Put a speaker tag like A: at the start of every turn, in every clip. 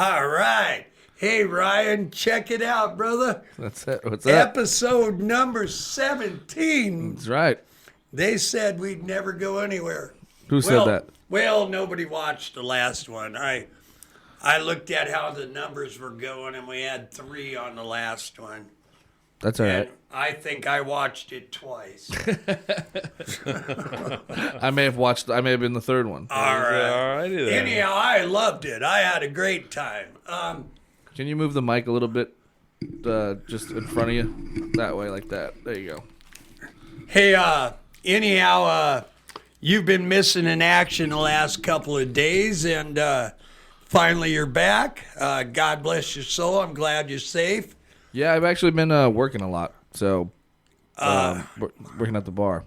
A: All right. Hey, Ryan, check it out, brother.
B: That's it. What's that?
A: Episode number 17.
B: That's right.
A: They said we'd never go anywhere.
B: Who said that?
A: Well, nobody watched the last one. I looked at how the numbers were going, and we had 3 on the last one.
B: That's all right.
A: And I think I watched it twice.
B: I may have been the third one.
A: All right.
C: Alrighty then.
A: Anyhow, I loved it. I had a great time.
B: Can you move the mic a little bit, just in front of you? That way, like that. There you go.
A: Hey, anyhow, you've been missing in action the last couple of days, and finally you're back. God bless your soul. I'm glad you're safe.
B: Yeah, I've actually been working a lot, so working at the bar.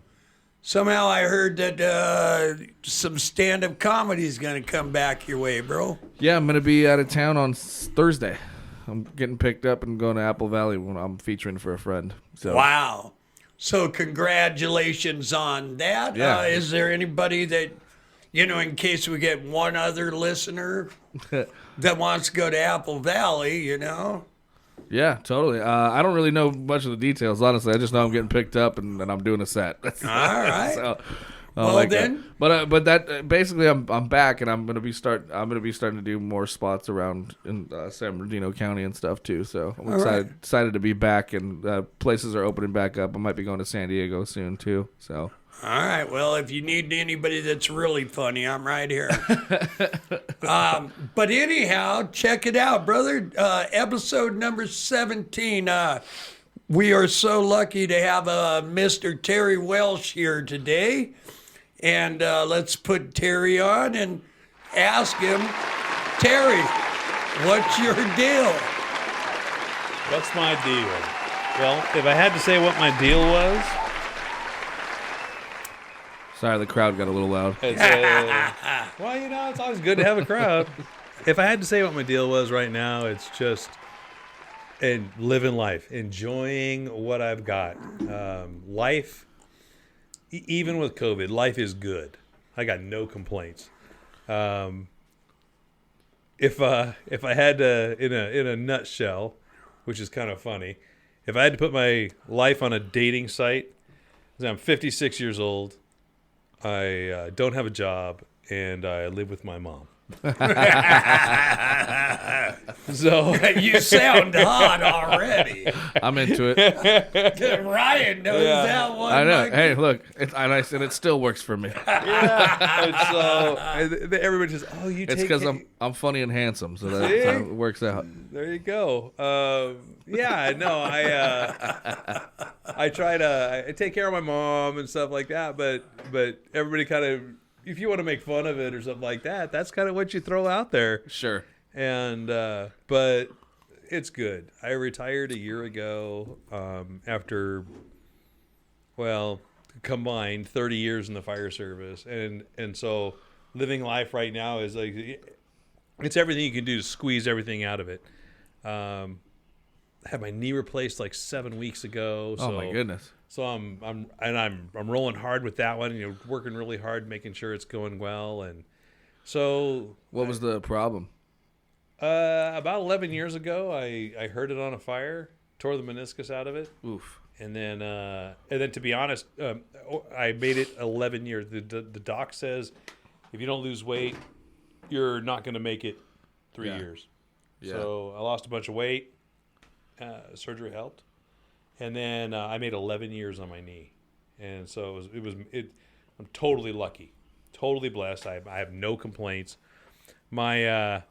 A: Somehow I heard that some stand-up comedy is going to come back your way, bro.
B: Yeah, I'm gonna be out of town on Thursday. I'm getting picked up and going to Apple Valley when I'm featuring for a friend. So
A: Wow. So congratulations on that.
B: Yeah.
A: Is there anybody that, in case we get one other listener that wants to go to Apple Valley,
B: Yeah, totally. I don't really know much of the details, honestly. I just know I'm getting picked up and I'm doing a set.
A: All right.
B: So,
A: Well, then.
B: But that basically I'm back and I'm gonna be starting to do more spots around in San Bernardino County and stuff too. So I'm excited to be back, and places are opening back up. I might be going to San Diego soon too. So.
A: All right. Well, if you need anybody that's really funny, I'm right here. But anyhow, check it out, brother. Episode number 17. We are so lucky to have Mr. Terry Welsh here today. And let's put Terry on and ask him, Terry, what's your deal?
C: What's my deal? Well, if I had to say what my deal was,
B: Sorry, the crowd got a little loud.
C: it's, it's always good to have a crowd. If I had to say what my deal was right now, it's just living life, enjoying what I've got. Life, even with COVID, life is good. I got no complaints. If I had to, in a nutshell, which is kind of funny, if I had to put my life on a dating site, I'm 56 years old. I don't have a job, and I live with my mom. So
A: You sound hot already.
B: I'm into it.
A: Ryan knows that one.
B: I know.
A: Like,
B: Hey, look, it still works for me.
C: yeah, so everybody just,
B: It's because I'm funny and handsome, so that's how it works out.
C: There you go. I try to I take care of my mom and stuff like that, but everybody kind of, if you want to make fun of it or something like that, that's kind of what you throw out there.
B: Sure.
C: And but it's good. I retired a year ago after, combined 30 years in the fire service, and so living life right now is like, it's everything you can do to squeeze everything out of it. I had my knee replaced like 7 weeks ago. So,
B: Oh my goodness.
C: So I'm rolling hard with that one. Working really hard, making sure it's going well. And so,
B: What was the problem?
C: about 11 years ago, I heard it on a fire, tore the meniscus out of it,
B: Oof.
C: and then to be honest, I made it 11 years. The doc says if you don't lose weight, you're not going to make it 3 years.
B: Yeah.
C: So I lost a bunch of weight. Surgery helped, and then I made 11 years on my knee, and so I'm totally lucky, totally blessed. I have no complaints. My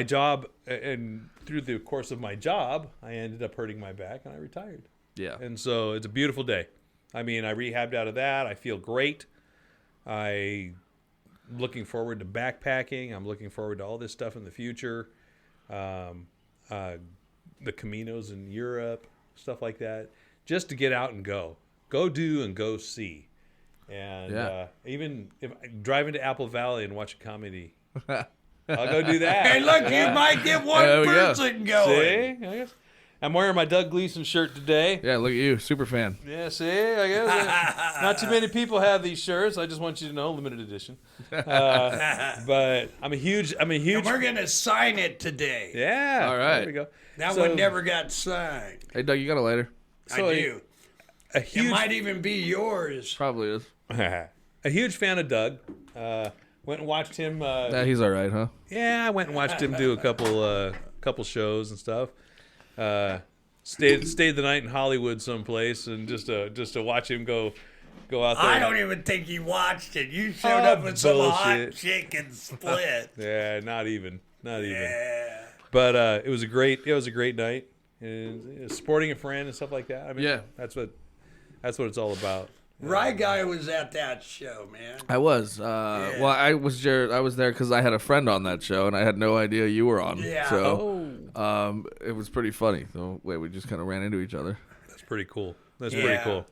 C: job, and through the course of my job, I ended up hurting my back, and I retired.
B: Yeah.
C: And so it's a beautiful day. I mean, I rehabbed out of that. I feel great. I'm looking forward to backpacking. I'm looking forward to all this stuff in the future. The Caminos in Europe, stuff like that, just to get out and go do and go see. And even if driving to Apple Valley and watch a comedy, I'll go do that.
A: Hey, look, you might get one person going.
C: See? I guess. I'm wearing my Doug Gleason shirt today.
B: Yeah, look at you, super fan.
C: Yeah, see, I guess not too many people have these shirts. I just want you to know, limited edition. But I'm a huge.
A: And we're gonna sign it today.
C: Yeah.
B: All right.
C: There we go.
A: That
C: So-
A: one never got signed.
B: Hey, Doug, you got a lighter?
C: So
A: I do.
C: A
A: It
C: huge.
A: might even be yours.
B: Probably is.
C: A huge fan of Doug. Went and watched him.
B: Yeah, he's all right, huh?
C: Yeah, I went and watched him do a couple shows and stuff. Stayed the night in Hollywood someplace, and just to watch him go out there.
A: I don't even think you watched it. You showed
C: Oh,
A: up with some hot
C: bullshit.
A: chicken split.
C: Yeah, not even.
A: Yeah.
C: But it was a great night, and supporting a friend and stuff like that. I mean,
B: Yeah.
C: that's what it's all about.
A: Rye Guy was at that show, man.
B: I was. Well, I was there because I had a friend on that show, and I had no idea you were on.
A: Yeah.
B: So, it was pretty funny. So, we just kind of ran into each other.
C: That's pretty cool. That's
A: Yeah.
C: pretty cool.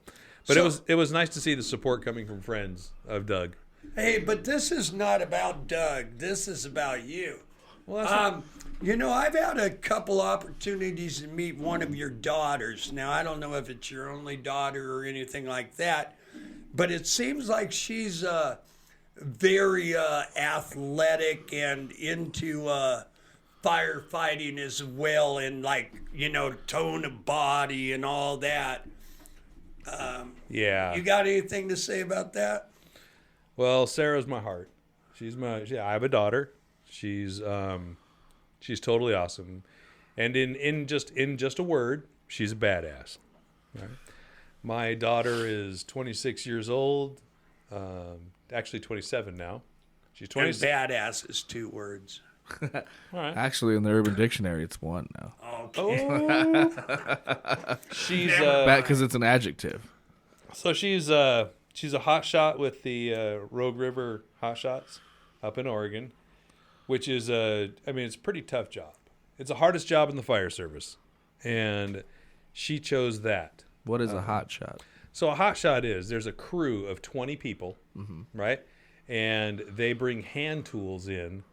C: But
A: So-
C: it was nice to see the support coming from friends of Doug.
A: Hey, but this is not about Doug. This is about you.
C: Well, that's
A: I've had a couple opportunities to meet one of your daughters. Now, I don't know if it's your only daughter or anything like that, but it seems like she's very athletic and into firefighting as well, and tone of body and all that.
C: yeah.
A: You got anything to say about that?
C: Well, Sarah's my heart. I have a daughter. She's totally awesome, and in just a word, she's a badass. Right? My daughter is 26 years old, actually 27 now. She's
A: And
C: 26.
A: badass is 2 words.
C: All right.
B: Actually, in the Urban Dictionary, it's one now.
A: Okay.
C: Oh. She's
B: Because it's an adjective.
C: so she's a hot shot with the Rogue River Hot Shots up in Oregon, which is it's a pretty tough job. It's the hardest job in the fire service, and she chose that.
B: What is a hot shot?
C: So a hot shot there's a crew of 20 people, right? And they bring hand tools in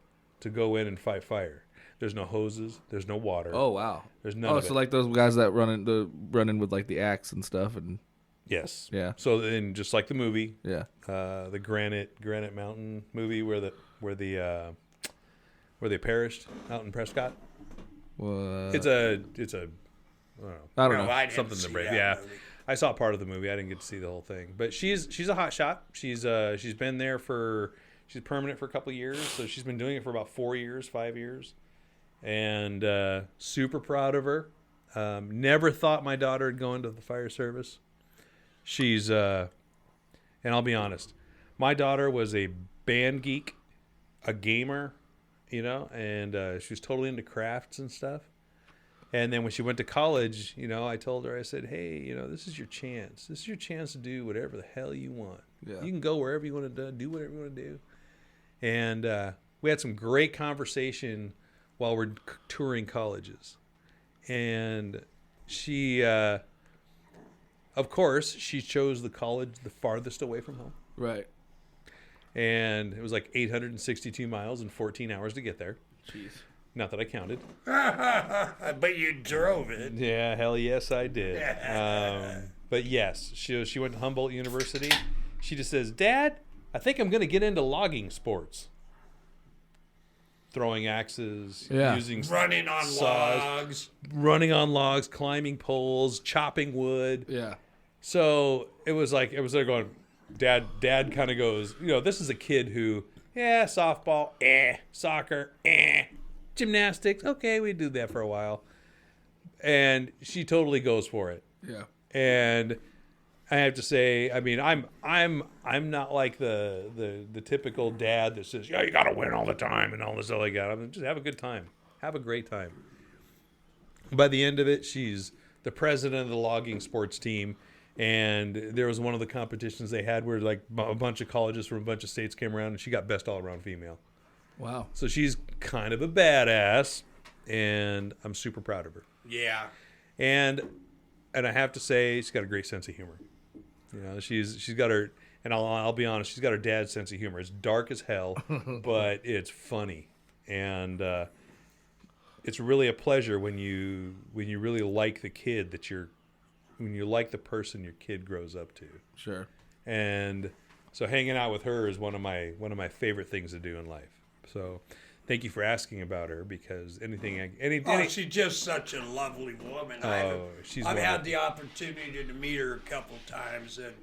C: to go in and fight fire. There's no hoses. There's no water.
B: Oh, wow.
C: There's none
B: Oh,
C: of
B: so
C: it.
B: like those guys that run in with like the axe and stuff, and
C: Yes.
B: Yeah.
C: So then, just like the movie,
B: yeah.
C: the Granite Mountain movie where they perished out in Prescott.
B: Well,
C: It's a I don't know.
B: I don't
A: No,
B: know.
A: I didn't
C: Something
A: see
C: to brave.
A: that
C: Yeah.
A: movie.
C: I saw part of the movie. I didn't get to see the whole thing. But she's a hot shot. She's been there she's permanent for a couple of years. So she's been doing it for about 5 years. And super proud of her. Never thought my daughter would go into the fire service. She's and I'll be honest, my daughter was a band geek, a gamer, and she was totally into crafts and stuff. And then when she went to college, I told her, I said, hey, this is your chance. This is your chance to do whatever the hell you want.
B: Yeah.
C: You can go wherever you want to do whatever you want to do. And we had some great conversation while we're touring colleges. And she, of course, she chose the college the farthest away from home.
B: Right.
C: And it was like 862 miles and 14 hours to get there.
B: Jeez.
C: Not that I counted.
A: But you drove it.
C: Yeah, hell yes, I did. But yes, she went to Humboldt University. She just says, Dad, I think I'm going to get into logging sports. Throwing axes,
B: Yeah.
C: using
A: Running on
C: saws,
A: logs.
C: climbing poles, chopping wood.
B: Yeah.
C: So it was like there going, Dad kind of goes, this is a kid who, softball, soccer, gymnastics, okay, we do that for a while. And she totally goes for it.
B: Yeah.
C: And I have to say, I'm not like the typical dad that says, you gotta win all the time and all this other guy. Just have a good time. Have a great time. By the end of it, she's the president of the logging sports team. And there was one of the competitions they had where like a bunch of colleges from a bunch of states came around, and she got best all around female.
B: Wow.
C: So she's kind of a badass, and I'm super proud of her.
A: Yeah.
C: And I have to say, she's got a great sense of humor. She's got her, and I'll be honest, she's got her dad's sense of humor. It's dark as hell, but it's funny, and it's really a pleasure when you really like the kid when you like the person your kid grows up to.
B: Sure.
C: And so hanging out with her is one of my favorite things to do in life. So thank you for asking about her, because
A: She's just such a lovely woman.
C: She's
A: I've had
C: wonderful.
A: the opportunity to meet her a couple times, and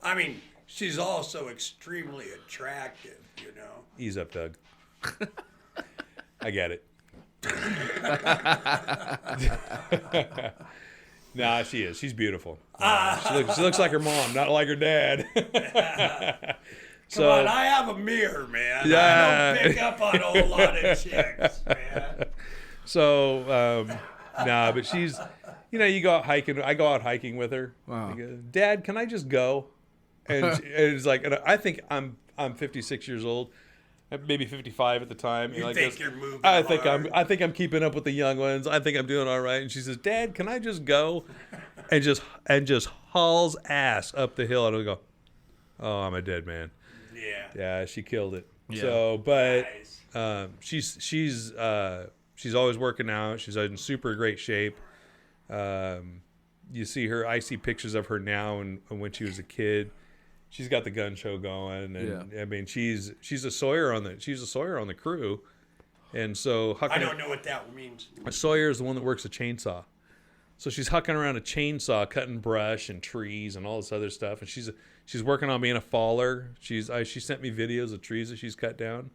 A: I mean, she's also extremely attractive, you know.
C: Ease up, Doug. I get it. Nah, she is. She's beautiful. She looks like her mom, not like her dad.
A: Come on, I have a mirror, man.
C: Yeah.
A: I don't pick up on a whole lot of chicks, man.
C: So, but she's, you go out hiking. I go out hiking with her.
B: Wow.
C: I go, Dad, can I just go? And it's like, and I think I'm 56 years old, maybe 55 at the time.
A: You think you're moving
C: I
A: hard.
C: think I'm keeping up with the young ones. I think I'm doing all right. And she says, Dad, can I just go? And just hauls ass up the hill. And I go, oh, I'm a dead man. Yeah, she killed it.
B: Yeah.
C: So, but
A: Nice.
C: she's always working out. She's in super great shape. You see her. I see pictures of her now and when she was a kid. She's got the gun show going, and
B: Yeah.
C: I mean she's a Sawyer on the crew, and so
A: I don't know what that means.
C: a Sawyer is the one that works a chainsaw. So she's hucking around a chainsaw, cutting brush and trees and all this other stuff. And she's working on being a faller. She sent me videos of trees that she's cut down,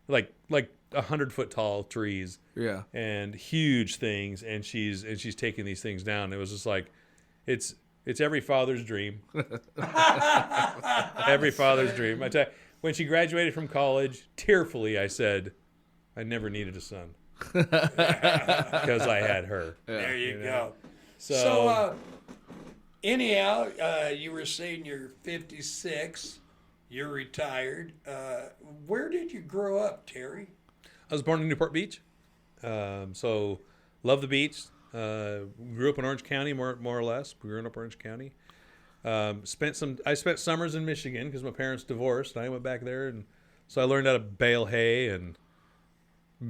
C: like 100-foot tall trees.
B: Yeah.
C: And huge things. And she's taking these things down. It was just like, it's every father's dream. Every father's dream. I tell you, when she graduated from college, tearfully I said, I never needed a son. Because I had her.
A: There you go.
C: So,
A: Anyhow, you were saying you're 56. You're retired. Where did you grow up, Terry?
C: I was born in Newport Beach. So love the beach. Grew up in Orange County, more or less. We grew up in Orange County. I spent summers in Michigan because my parents divorced. I went back there, and so I learned how to bale hay and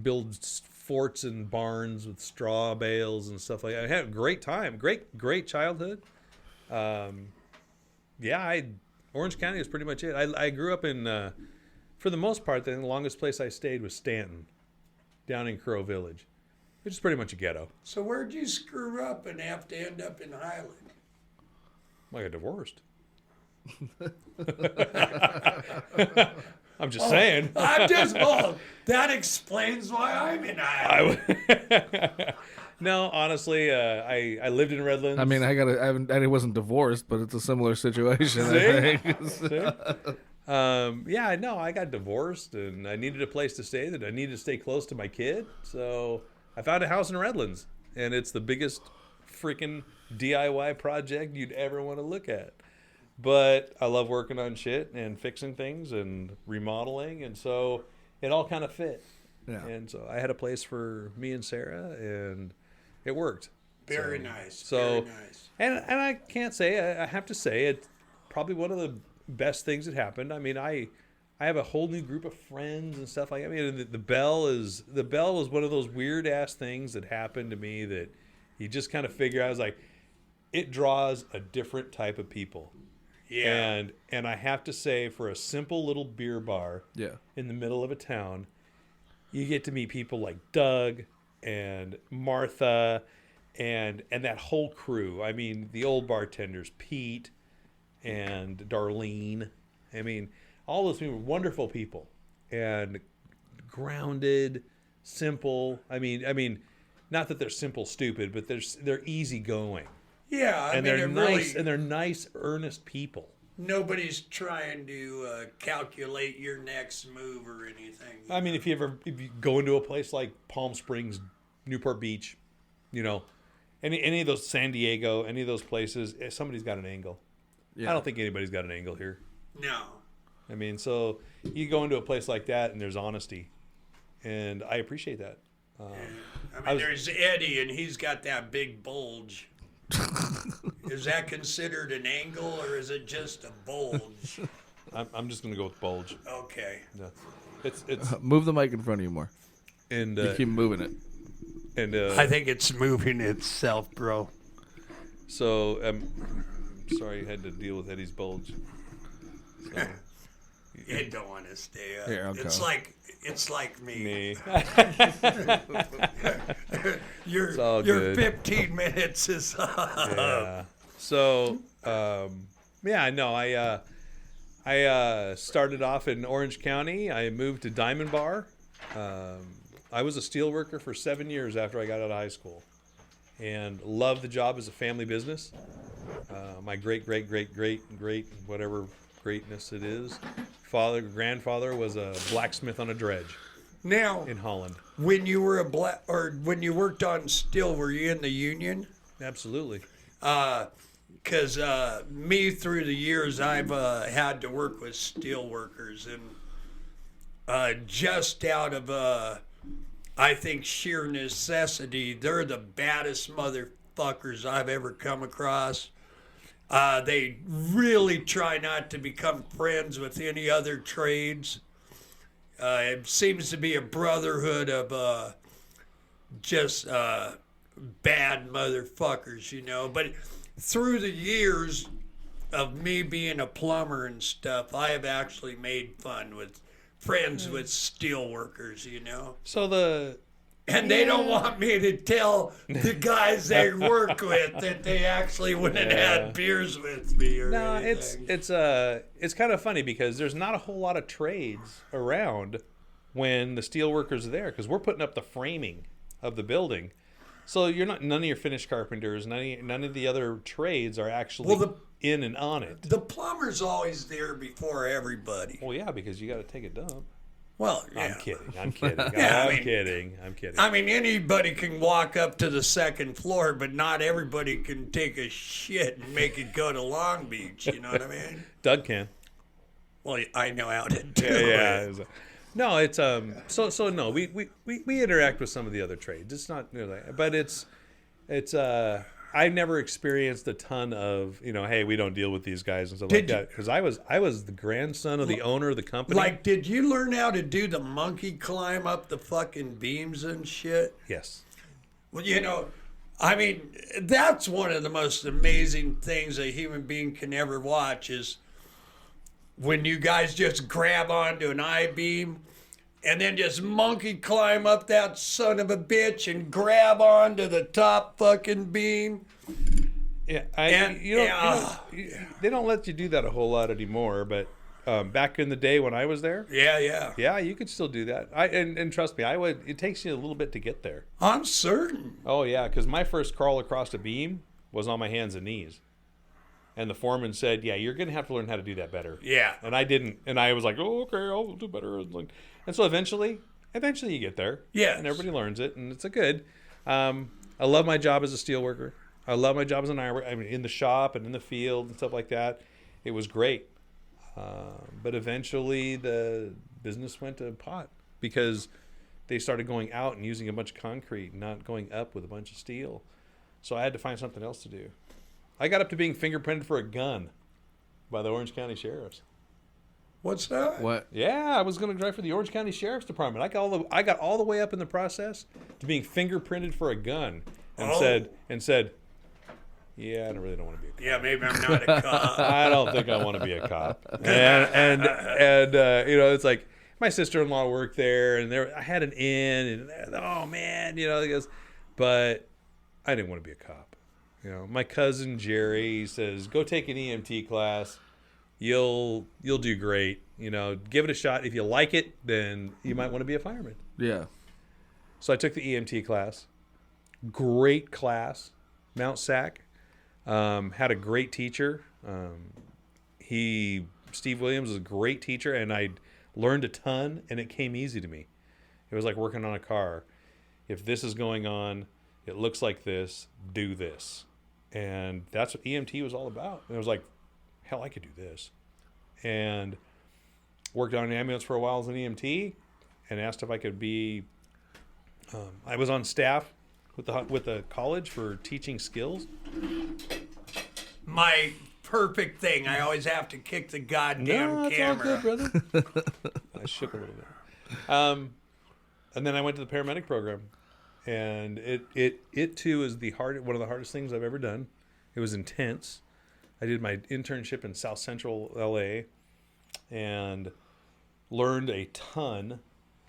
C: build forts and barns with straw bales and stuff like that. I had a great time. Great childhood. Orange County is pretty much it. I grew up in, for the most part, the longest place I stayed was Stanton, down in Crow Village, which is pretty much a ghetto.
A: So where'd you screw up and have to end up in Highland?
C: I got divorced. I'm just saying.
A: That explains why I'm in Highland.
C: No, honestly, I lived in Redlands.
B: I mean, I wasn't divorced, but it's a similar situation. I think.
C: I got divorced, and I needed a place to stay. That I needed to stay close to my kid, so I found a house in Redlands, and it's the biggest freaking DIY project you'd ever want to look at. But I love working on shit and fixing things and remodeling, and so it all kind of fit.
B: Yeah.
C: And so I had a place for me and Sarah, and it worked.
A: Very nice.
C: So,
A: Very nice.
C: and I can't say, I have to say, it's probably one of the best things that happened. I mean, I have a whole new group of friends and stuff like that. I mean, the bell was one of those weird ass things that happened to me that you just kind of figure out. I was like, it draws a different type of people.
A: Yeah.
C: And I have to say, for a simple little beer bar in the middle of a town, you get to meet people like Doug and Martha and that whole crew. I mean, the old bartenders, Pete and Darlene. I mean, all those people, wonderful people, and grounded, simple. I mean, not that they're simple, stupid, but they're easygoing.
A: Yeah,
C: They're nice, and they're nice, earnest people.
A: Nobody's trying to calculate your next move or anything.
C: I mean, if you go into a place like Palm Springs, Newport Beach, any of those, San Diego, any of those places, somebody's got an angle.
B: Yeah.
C: I don't think anybody's got an angle here.
A: No.
C: I mean, so you go into a place like that and there's honesty, and I appreciate that.
A: There's Eddie, and he's got that big bulge. Is that considered an angle, or is it just a bulge?
C: I'm just gonna go with bulge.
A: Okay.
C: No. It's
B: Move the mic in front of you more.
C: and
B: You keep moving it.
C: And
A: I think it's moving itself, bro.
C: so sorry you had to deal with Eddie's bulge. So,
A: You don't want to stay up.
B: Here, I'll
A: it's
B: go.
A: like me.
C: me.
A: Your
C: all good.
A: 15 minutes is up.
C: Yeah. So, I started off in Orange County. I moved to Diamond Bar. I was a steel worker for 7 years after I got out of high school, and loved the job as a family business. My great whatever greatness it is, grandfather was a blacksmith on a dredge
A: Now,
C: in Holland.
A: when you were when you worked on steel, were you in the union?
C: Absolutely.
A: Because me, through the years, I've had to work with steel workers, and just out of, I think, sheer necessity, they're the baddest motherfuckers I've ever come across. They really try not to become friends with any other trades. It seems to be a brotherhood of just bad motherfuckers, you know. But through the years of me being a plumber and stuff, I have actually made friends with steel workers, you know.
C: So
A: And they don't want me to tell the guys they work with that they actually went and had beers with me or
C: no,
A: anything.
C: it's kind of funny because there's not a whole lot of trades around when the steel workers are there, because we're putting up the framing of the building. So none of your finished carpenters, none of the other trades are actually in and on it.
A: The plumber's always there before everybody.
C: Well, yeah, because you got to take a dump.
A: Well, yeah.
C: I'm kidding. I'm kidding.
A: Yeah,
C: I'm kidding. I'm kidding.
A: I mean, anybody can walk up to the second floor, but not everybody can take a shit and make it go to Long Beach. You know what I mean?
C: Doug can.
A: Well, I know how to do
C: Yeah.
A: it.
C: No, it's So no, we interact with some of the other trades. It's not really, but it's I've never experienced a ton of, hey, we don't deal with these guys and stuff like that, because I was the grandson of the owner of the company.
A: Like, did you learn how to do the monkey climb up the fucking beams and shit?
C: Yes.
A: Well, I mean, that's one of the most amazing things a human being can ever watch is when you guys just grab onto an I-beam and then just monkey climb up that son of a bitch and grab onto the top fucking beam.
C: Yeah, they don't let you do that a whole lot anymore, but back in the day when I was there,
A: Yeah.
C: you could still do that. And trust me, it takes you a little bit to get there.
A: I'm certain.
C: Oh yeah, because my first crawl across a beam was on my hands and knees. And the foreman said, yeah, you're going to have to learn how to do that better.
A: Yeah.
C: And I didn't. And I was like, oh, okay, I'll do better. And so eventually you get there.
A: Yeah.
C: And everybody learns it. And it's a good. I love my job as a steel worker. I love my job as an iron worker. I mean, in the shop and in the field and stuff like that. It was great. But eventually the business went to pot because they started going out and using a bunch of concrete, not going up with a bunch of steel. So I had to find something else to do. I got up to being fingerprinted for a gun by the Orange County Sheriffs.
A: What's that?
B: What?
C: Yeah, I was going to drive for the Orange County Sheriff's Department. I got all the way up in the process to being fingerprinted for a gun, and said, yeah, I really don't want to be a cop.
A: Yeah, maybe I'm not a cop.
C: I don't think I want to be a cop. And it's like my sister-in-law worked there, and I had an in, and oh man, he goes, but I didn't want to be a cop. My cousin Jerry says, go take an EMT class. You'll do great. Give it a shot. If you like it, then you might want to be a fireman.
B: Yeah.
C: So I took the EMT class. Great class. Mount Sac. Had a great teacher. Steve Williams was a great teacher, and I learned a ton, and it came easy to me. It was like working on a car. If this is going on, it looks like this, do this. And that's what EMT was all about. And I was like, hell, I could do this. And worked on an ambulance for a while as an EMT, and asked if I could be. I was on staff with the college for teaching skills.
A: My perfect thing. I always have to kick the goddamn camera.
C: All good, brother. I shook a little bit. And then I went to the paramedic program. and it too is one of the hardest things I've ever done. It was intense. I did my internship in South Central LA and learned a ton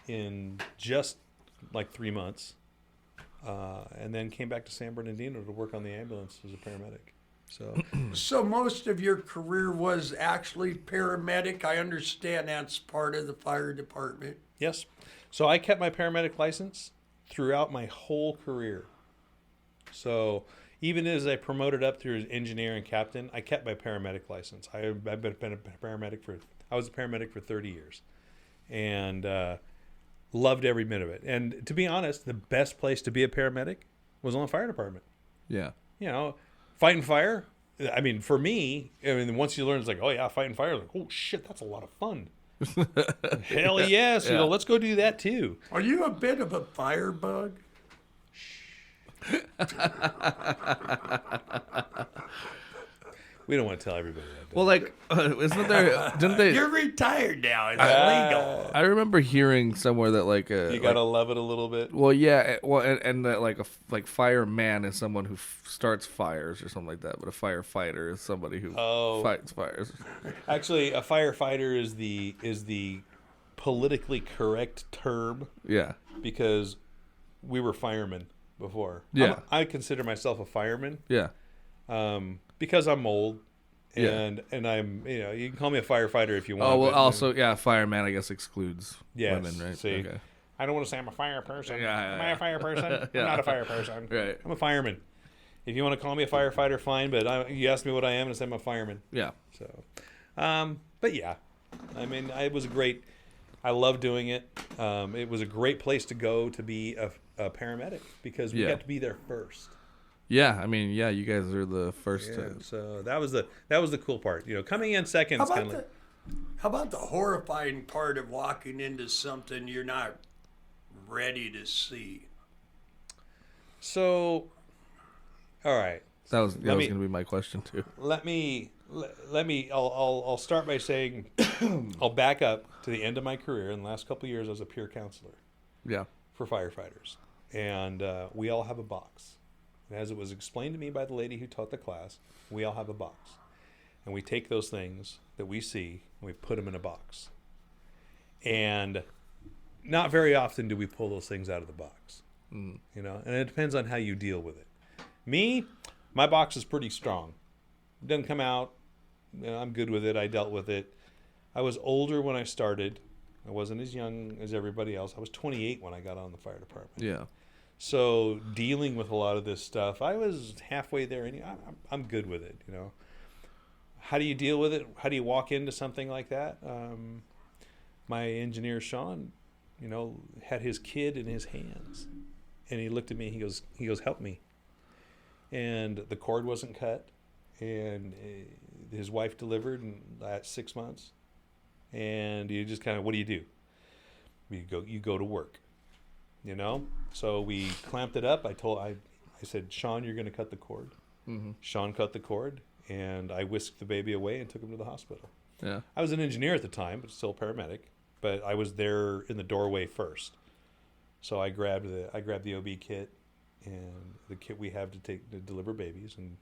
C: in just like 3 months, and then came back to San Bernardino to work on the ambulance as a paramedic.
A: So most of your career was actually paramedic. I understand that's part of the fire department.
C: Yes. So I kept my paramedic license throughout my whole career. So even as I promoted up through as engineer and captain, I kept my paramedic license. I've been a paramedic I was a paramedic for 30 years, and loved every minute of it. And to be honest, the best place to be a paramedic was on the fire department.
B: Yeah.
C: You know, fighting fire. I mean, for me, once you learn, it's like, oh yeah, fighting fire. Like, oh shit, that's a lot of fun. Hell yes,
B: Yeah.
C: let's go do that too.
A: Are you a bit of a firebug?
C: We don't want to tell everybody that.
B: Well, like, isn't there? Didn't they?
A: You're retired now. It's legal.
B: I remember hearing somewhere that like
C: You gotta love it a little bit.
B: well, yeah, well, and that like fireman is someone who starts fires or something like that, but a firefighter is somebody who fights fires.
C: Actually, a firefighter is the politically correct term.
B: Yeah.
C: Because we were firemen before.
B: Yeah.
C: I consider myself a fireman.
B: Yeah.
C: Because I'm old,
B: Yeah.
C: and I'm, you can call me a firefighter if you want.
B: Oh well,
C: but-
B: also yeah, fireman I guess excludes
C: Yes,
B: women, right?
C: see.
B: Okay.
C: I don't want to say I'm a fire person.
B: Yeah,
C: Am I a fire person?
B: Yeah.
C: I'm not a fire person.
B: Right.
C: I'm a fireman. If you want to call me a firefighter, fine. But you asked me what I am, and I said I'm a fireman.
B: Yeah.
C: So, but yeah, I mean, it was great. I love doing it. It was a great place to go to be a paramedic because we
B: Yeah.
C: got to be there first.
B: Yeah, I mean, yeah, you guys are the first.
C: Yeah, so that was the cool part. Coming in second
A: How
C: is kind
A: about
C: of like,
A: how about the horrifying part of walking into something you're not ready to see?
C: so. All right.
B: that was
C: me-
B: going to be my question too.
C: Let me. I'll start by saying I'll back up to the end of my career. In the last couple of years, I was a peer counselor
B: Yeah.
C: for firefighters, and we all have a box. And as it was explained to me by the lady who taught the class, we all have a box, and we take those things that we see and we put them in a box. And not very often do we pull those things out of the box, and it depends on how you deal with it. Me, my box is pretty strong. It doesn't come out. I'm good with it. I dealt with it. I was older when I started. I wasn't as young as everybody else. I was 28 when I got on the fire department.
B: Yeah.
C: So dealing with a lot of this stuff, I was halfway there, and I'm good with it. How do you deal with it? How do you walk into something like that? My engineer Sean, had his kid in his hands, and he looked at me. He goes, "Help me." And the cord wasn't cut, and his wife delivered at 6 months, and you just kind of, what do? You go to work. So we clamped it up. I said, Sean, you're going to cut the cord.
B: Mm-hmm.
C: Sean cut the cord, and I whisked the baby away and took him to the hospital.
B: Yeah.
C: I was an engineer at the time, but still a paramedic. But I was there in the doorway first. So I grabbed the OB kit and the kit we have to deliver babies, and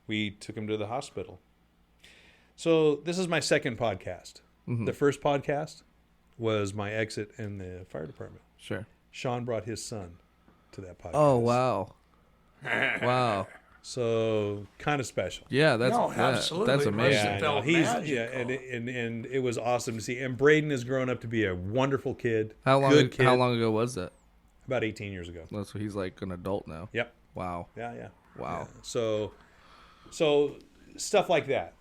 C: we took him to the hospital. So this is my second podcast.
B: Mm-hmm.
C: The first podcast was my exit in the fire department.
B: Sure.
C: Sean brought his son to that podcast.
B: Oh wow. Wow.
C: So kind of special.
B: Yeah, that's
A: No, absolutely.
B: that's
A: It must
B: amazing.
A: have
C: I
A: felt
C: know. He's
A: magical.
C: and it was awesome to see. And Braden has grown up to be a wonderful kid.
B: How long?
C: Good kid.
B: How long ago was that?
C: About 18 years ago.
B: Oh, so he's like an adult now.
C: Yep.
B: Wow.
C: Yeah.
B: Wow.
C: Yeah. So stuff like that.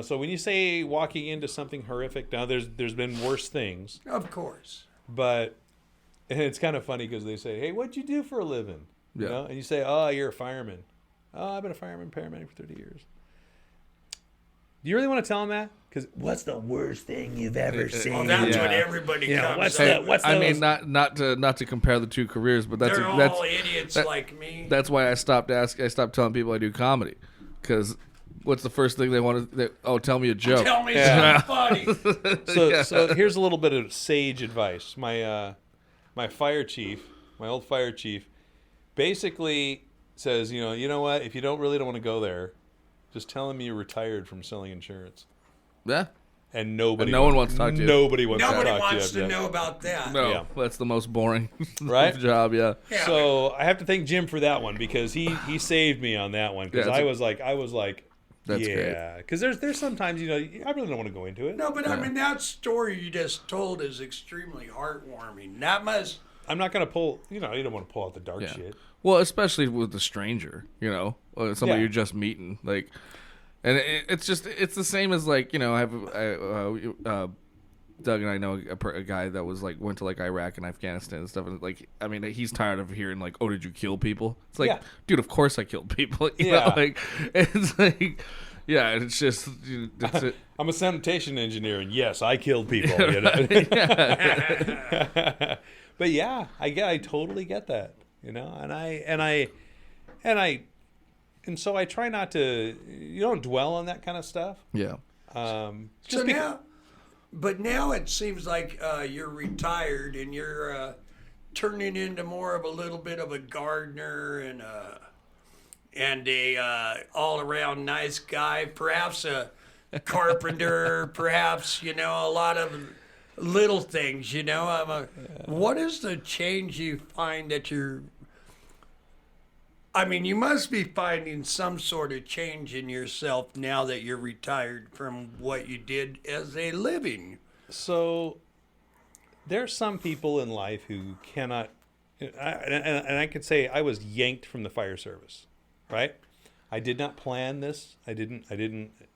C: So when you say walking into something horrific, now there's been worse things,
A: Of course.
C: but and it's kind of funny because they say, "Hey, what'd you do for a living?"
B: Yeah.
C: And you say, "Oh, you're a fireman." "Oh, I've been a fireman paramedic for 30 years." Do you really want to tell them that? Because what's the worst thing you've ever seen?
A: Well, that's
B: Yeah.
A: what everybody
C: Yeah,
A: comes
C: what's
A: up
C: the-
A: with.
C: what's
B: I
C: those-
B: mean, not to compare the two careers, but
A: They're
B: that's
A: all idiots
B: that-
A: like me.
B: that's why I stopped telling people I do comedy, because what's the first thing they want to? Tell me a joke.
A: Tell me
C: Yeah.
A: something funny.
C: So here's a little bit of sage advice. My fire chief, my old fire chief, basically says, you know what? If you don't want to go there, just tell him you're retired from selling insurance.
B: Yeah.
C: And
B: no one wants to talk to you.
C: Nobody wants
A: Nobody
C: to talk
A: wants
C: to you.
A: to know about that.
B: No,
C: Yeah.
B: that's the most boring
C: Right?
B: job. Yeah.
A: Yeah.
C: So I have to thank Jim for that one because he saved me on that one because
B: Yeah,
C: I was like,
B: That's
C: yeah, because there's sometimes I really don't want to go into it.
A: No, but I mean, that story you just told is extremely heartwarming. That must.
C: I'm not gonna pull. You don't want to pull out the dark
B: Yeah.
C: shit.
B: Well, especially with a stranger, somebody
C: Yeah.
B: you're just meeting, like, and it's the same as like, Doug and I know a guy that was like went to like Iraq and Afghanistan and stuff, and like, I mean, he's tired of hearing like, oh, did you kill people? It's like,
C: Yeah.
B: dude, of course I killed people. You
C: Yeah.
B: know, like, it's like, yeah, it's just, that's it.
C: I'm a sanitation engineer, and yes, I killed people. But yeah, I totally get that. And so I try not to. You don't dwell on that kind of stuff.
B: Yeah.
A: So now it seems like you're retired and you're turning into more of a little bit of a gardener and a all around nice guy, perhaps a carpenter, perhaps a lot of little things. What is the change you find that you're? I mean, you must be finding some sort of change in yourself now that you're retired from what you did as a living.
C: So there's some people in life who cannot, and I could say I was yanked from the fire service, right? I did not plan this. I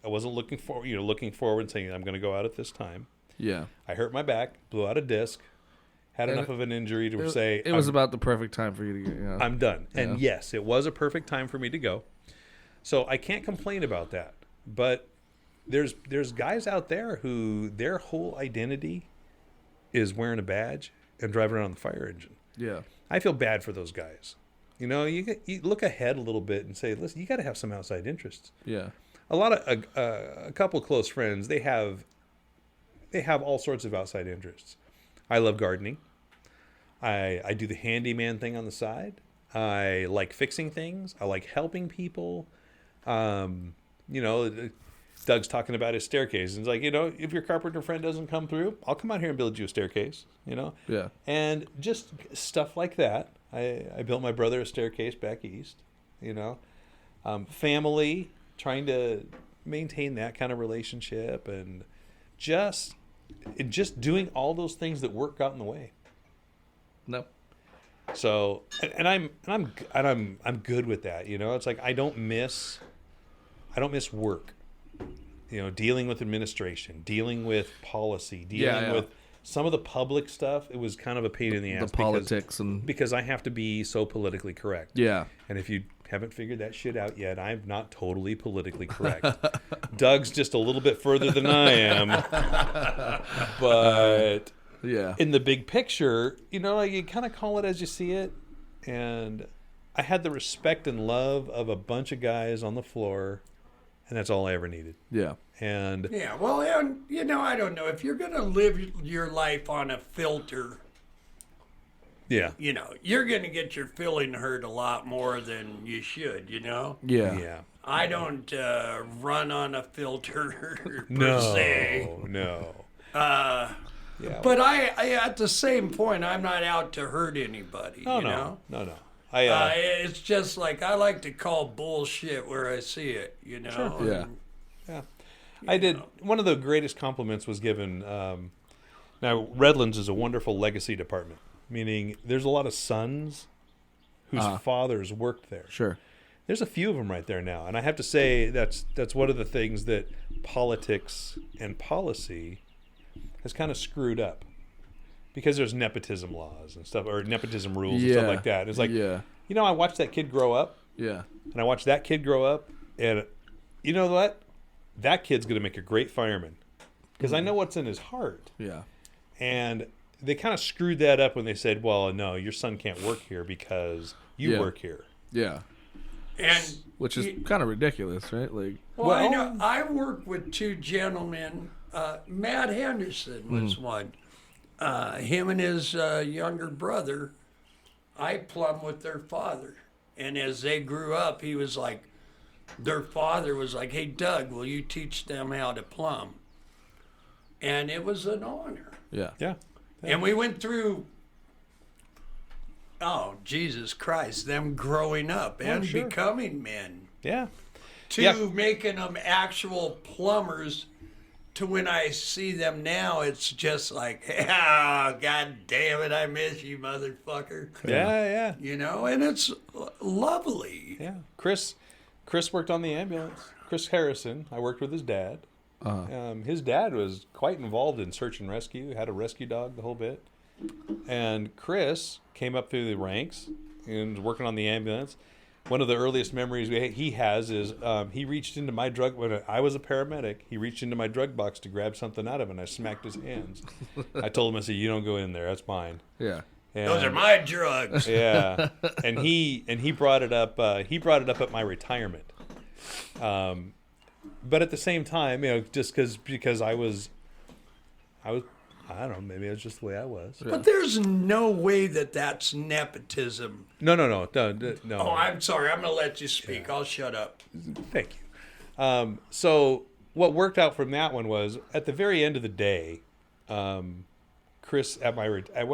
C: wasn't looking forward and saying I'm going to go out at this time.
B: Yeah.
C: I hurt my back, blew out a disc, had enough of an injury to say
B: it was about the perfect time for you to get.
C: I'm done.
B: Yeah.
C: And yes, it was a perfect time for me to go. So I can't complain about that. But there's guys out there who their whole identity is wearing a badge and driving around the fire engine.
B: Yeah.
C: I feel bad for those guys. You look ahead a little bit and say, listen, you got to have some outside interests.
B: Yeah.
C: A couple of close friends, they have all sorts of outside interests. I love gardening. I do the handyman thing on the side. I like fixing things. I like helping people. Doug's talking about his staircase. And it's like, if your carpenter friend doesn't come through, I'll come out here and build you a staircase,
B: Yeah.
C: And just stuff like that. I built my brother a staircase back east, family, trying to maintain that kind of relationship and just doing all those things that work got in the way.
B: No.
C: So, and I'm good with that. It's like I don't miss work. Dealing with administration, dealing with policy, dealing with some of the public stuff. It was kind of a pain in the ass.
B: The politics
C: because I have to be so politically correct.
B: Yeah.
C: And if you haven't figured that shit out yet, I'm not totally politically correct. Doug's just a little bit further than I am. But
B: yeah,
C: in the big picture, you kind of call it as you see it. And I had the respect and love of a bunch of guys on the floor, and that's all I ever needed.
B: Yeah.
C: And
A: yeah, well, and I don't know if you're gonna live your life on a filter.
C: yeah,
A: you're gonna get your feeling hurt a lot more than you should.
B: Yeah.
C: yeah.
A: I don't run on a filter per
C: No,
A: se.
C: no.
A: Yeah. But I at the same point, I'm not out to hurt anybody.
C: Oh,
A: you
C: no.
A: know?
C: No.
A: It's just like I like to call bullshit where I see it.
C: Sure.
B: Yeah.
C: Yeah. I did. One of the greatest compliments was given. Now, Redlands is a wonderful legacy department, meaning there's a lot of sons whose fathers worked there.
B: Sure.
C: There's a few of them right there now. And I have to say that's one of the things that politics and policy has kind of screwed up. Because there's nepotism laws and stuff, or nepotism rules and stuff like that. It's like, I watched that kid grow up.
B: Yeah.
C: And I watched that kid grow up. And you know what? That kid's going to make a great fireman. Because I know what's in his heart.
B: Yeah.
C: And they kind of screwed that up when they said, well, no, your son can't work here because you work here.
B: Yeah.
A: And
B: which is kind of ridiculous, right? Like,
A: well, I worked with two gentlemen. Matt Henderson was one. Him and his younger brother I plumbed with their father. And as they grew up, he was like, their father was like, hey, Doug, will you teach them how to plumb? And it was an honor.
B: Yeah.
C: Yeah.
A: And we went through, oh, Jesus Christ, them growing up and
C: sure.
A: becoming men.
C: Yeah.
A: To
C: Yeah.
A: making them actual plumbers. To when I see them now, it's just like, oh, God damn it, I miss you, motherfucker.
C: Yeah.
A: You know, and it's lovely.
C: Yeah. Chris worked on the ambulance. Chris Harrison, I worked with his dad. His dad was quite involved in search and rescue, had a rescue dog, the whole bit. And Chris came up through the ranks and was working on the ambulance. One of the earliest memories he has is he reached into my drug, when I was a paramedic, he reached into my drug box to grab something out of it, and I smacked his hands. I told him, I said, you don't go in there, that's mine.
B: Yeah.
C: And,
A: Those are my drugs.
C: yeah. And he brought it up at my retirement. But at the same time, you know, just because I was I don't know, maybe it's just the way I was.
A: But there's no way that that's nepotism.
C: No.
A: Oh, I'm sorry. I'm going to let you speak. I'll shut up.
C: Thank you. So what worked out from that one was at the very end of the day, Chris at my I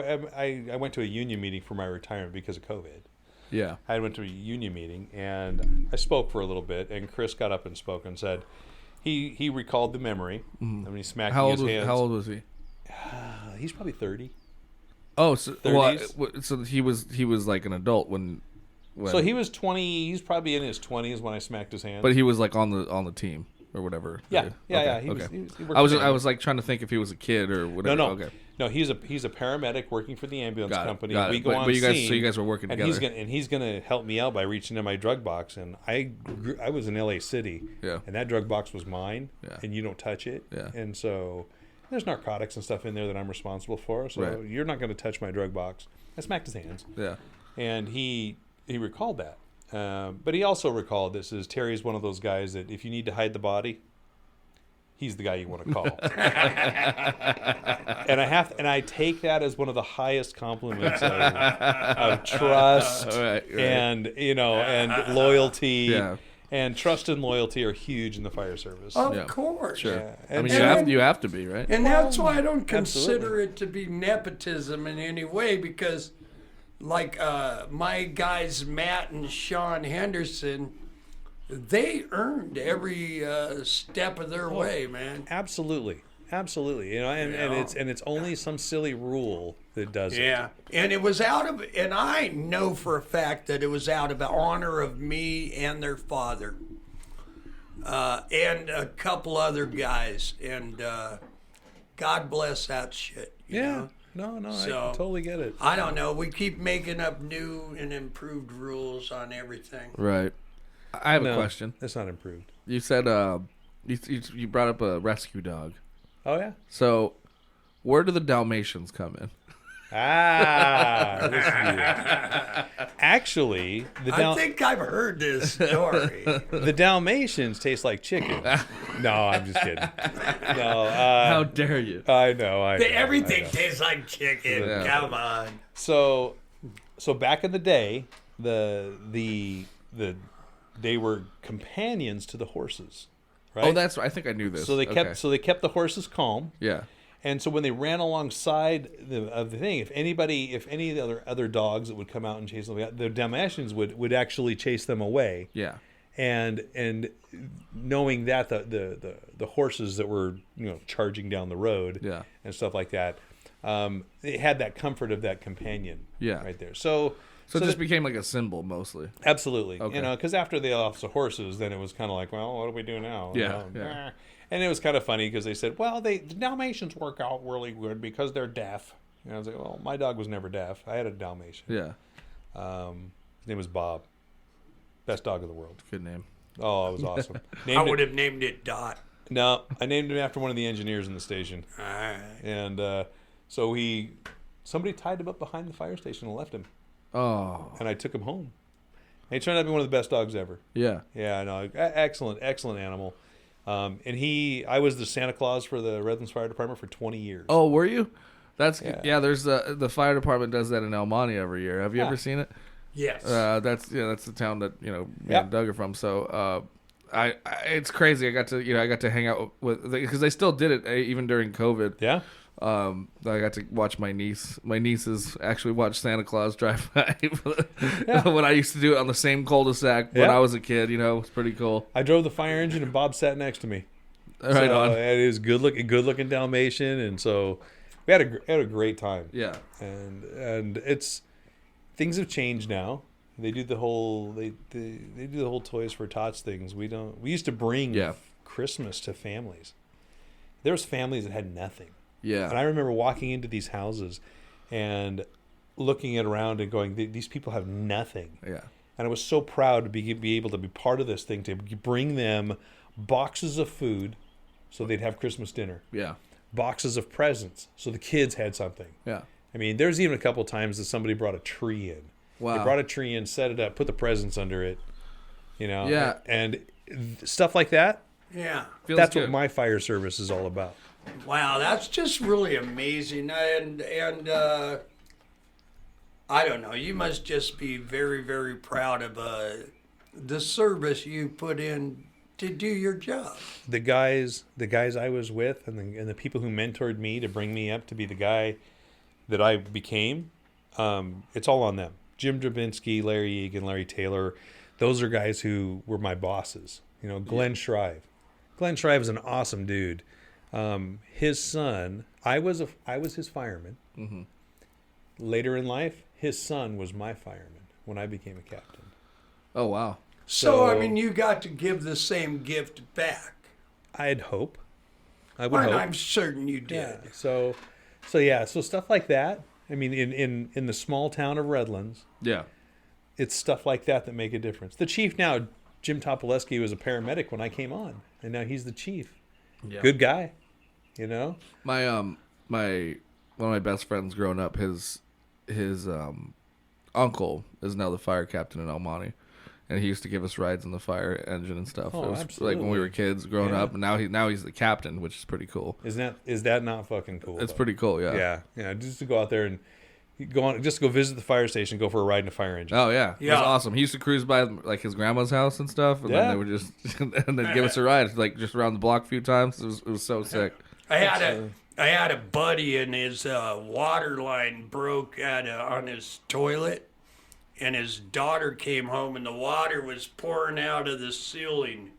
C: went to a union meeting for my retirement because of COVID.
B: Yeah.
C: I went to a union meeting and I spoke for a little bit, and Chris got up and spoke and said he recalled the memory. I mean, he smacked his hands.
B: How old was he?
C: He's probably 30.
B: Oh, so
C: 30s.
B: so he was like an adult when
C: So he was 20. He's probably in his 20s when I smacked his hand.
B: but he was like on the team or whatever.
C: Yeah.
B: Okay.
C: He
B: okay.
C: worked
B: I was
C: for the
B: like trying to think if he was a kid or whatever.
C: No.
B: Okay.
C: No, he's a paramedic working for the ambulance
B: Got it,
C: company.
B: got it.
C: We go
B: But
C: on
B: you guys-
C: scene,
B: so you guys were working
C: and
B: together.
C: He's gonna help me out by reaching in my drug box. And I was in LA City,
B: Yeah.
C: and that drug box was mine,
B: Yeah.
C: and you don't touch it.
B: Yeah.
C: And so there's narcotics and stuff in there that I'm responsible for. So
B: Right.
C: you're not going to touch my drug box. I smacked his hands,
B: Yeah.
C: and he recalled that. But he also recalled this is Terry's one of those guys that if you need to hide the body, he's the guy you want to call. and I take that as one of the highest compliments of trust
B: Right.
C: and and loyalty.
B: Yeah.
C: And trust and loyalty are huge in the fire service.
A: Of
B: Yeah.
A: course.
B: Sure.
C: Yeah.
B: I mean,
A: And-
B: you have to be, right?
A: And that's why I don't consider
C: absolutely.
A: it to be nepotism in any way, because like my guys Matt and Sean Henderson, they earned every step of their way, man.
C: Absolutely. You know, and it's only some silly rule that does it.
A: Yeah, and it was and I know for a fact that it was out of honor of me and their father, and a couple other guys, and God bless that shit. You
C: Yeah.
A: know?
C: No,
A: So-
C: I totally get it.
A: I don't know. We keep making up new and improved rules on everything.
B: Right. I have a
C: No,
B: question.
C: It's not improved.
B: You said you brought up a rescue dog.
C: Oh yeah.
B: So, where do the Dalmatians come in?
C: Actually,
A: I think I've heard this story.
C: the Dalmatians taste like chicken. No, I'm just kidding. No,
B: How dare you?
C: I know.
A: Everything tastes like chicken.
B: Yeah.
A: Come on.
C: So back in the day, they were companions to the horses, right?
B: Oh, that's. I think I knew this.
C: so they
B: Okay.
C: kept the horses calm.
B: Yeah.
C: And so when they ran alongside of the thing, if any of the other dogs that would come out and chase them, the Dalmatians would actually chase them away.
B: Yeah.
C: And knowing that the horses that were charging down the road,
B: Yeah.
C: and stuff like that, it had that comfort of that companion.
B: Yeah.
C: Right there. So
B: So it just became like a symbol mostly.
C: absolutely,
B: Okay.
C: because after they lost the horses, then it was kind of like, well, what do we do now?
B: Yeah, yeah.
C: And it was kind of funny because they said, well, the Dalmatians work out really good because they're deaf. And I was like, well, my dog was never deaf. I had a Dalmatian.
B: Yeah.
C: His name was Bob. Best dog of the world.
B: Good name.
C: Oh, it was awesome.
A: I would have named it Dot.
C: No, I named him after one of the engineers in the station.
A: All right.
C: And so somebody tied him up behind the fire station and left him.
B: Oh.
C: And I took him home. And he turned out to be one of the best dogs ever.
B: Yeah.
C: Yeah, I know. Excellent animal. And I was the Santa Claus for the Redlands Fire Department for 20 years.
B: Oh, were you? That's there's the fire department does that in El Monte every year. Have you ever seen it?
A: Yes.
B: That's the town that me and Doug are from. So it's crazy. I got to hang out with because they still did it even during COVID.
C: Yeah.
B: I got to watch my niece. My nieces actually watched Santa Claus drive by when I used to do it on the same cul-de-sac when I was a kid. It was pretty cool.
C: I drove the fire engine and Bob sat next to me.
B: Right
C: so
B: on.
C: It is good looking Dalmatian, and so we had a great time.
B: Yeah.
C: And it's things have changed now. They do the whole they do the whole Toys for Tots things. We used to bring Christmas to families. There was families that had nothing.
B: Yeah.
C: And I remember walking into these houses and looking around and going, these people have nothing.
B: Yeah.
C: And I was so proud to be able to be part of this thing, to bring them boxes of food so they'd have Christmas dinner.
B: Yeah.
C: Boxes of presents so the kids had something.
B: Yeah.
C: I mean, there's even a couple times that somebody brought a tree in.
B: Wow.
C: They brought a tree in, set it up, put the presents under it,
B: Yeah.
C: And stuff like that.
A: Yeah.
C: That's what my fire service is all about.
A: Wow, that's just really amazing. And I don't know, you must just be very, very proud of the service you put in to do your job.
C: The guys I was with and the people who mentored me to bring me up to be the guy that I became, it's all on them. Jim Drabinsky, Larry Egan, Larry Taylor, those are guys who were my bosses. Glenn Shrive. Glenn Shrive is an awesome dude. His son, I was his fireman.
B: Mm-hmm.
C: Later in life, his son was my fireman when I became a captain.
B: Oh, wow.
A: So I mean, you got to give the same gift back.
C: I'd hope. I would hope.
A: I'm certain you did.
C: Yeah. So stuff like that. I mean, in the small town of Redlands,
B: Yeah.
C: it's stuff like that make a difference. The chief now, Jim Topoleski, was a paramedic when I came on, and now he's the chief.
B: Yeah.
C: Good guy,
B: My one of my best friends growing up, his uncle is now the fire captain in El Monte, and he used to give us rides in the fire engine and stuff.
C: Oh,
B: it was
C: absolutely.
B: like when we were kids growing up, and now he's the captain, which is pretty cool.
C: Is that not fucking cool?
B: It's
C: though?
B: pretty cool, yeah.
C: Yeah. Just to go out there and go visit the fire station, go for a ride in a fire engine.
B: Oh yeah, it
A: Yeah.
B: was awesome. He used to cruise by like his grandma's house and stuff, and then they would just and then give us a ride, like just around the block a few times. It was so sick.
A: I had a buddy, and his water line broke on his toilet, and his daughter came home, and the water was pouring out of the ceiling,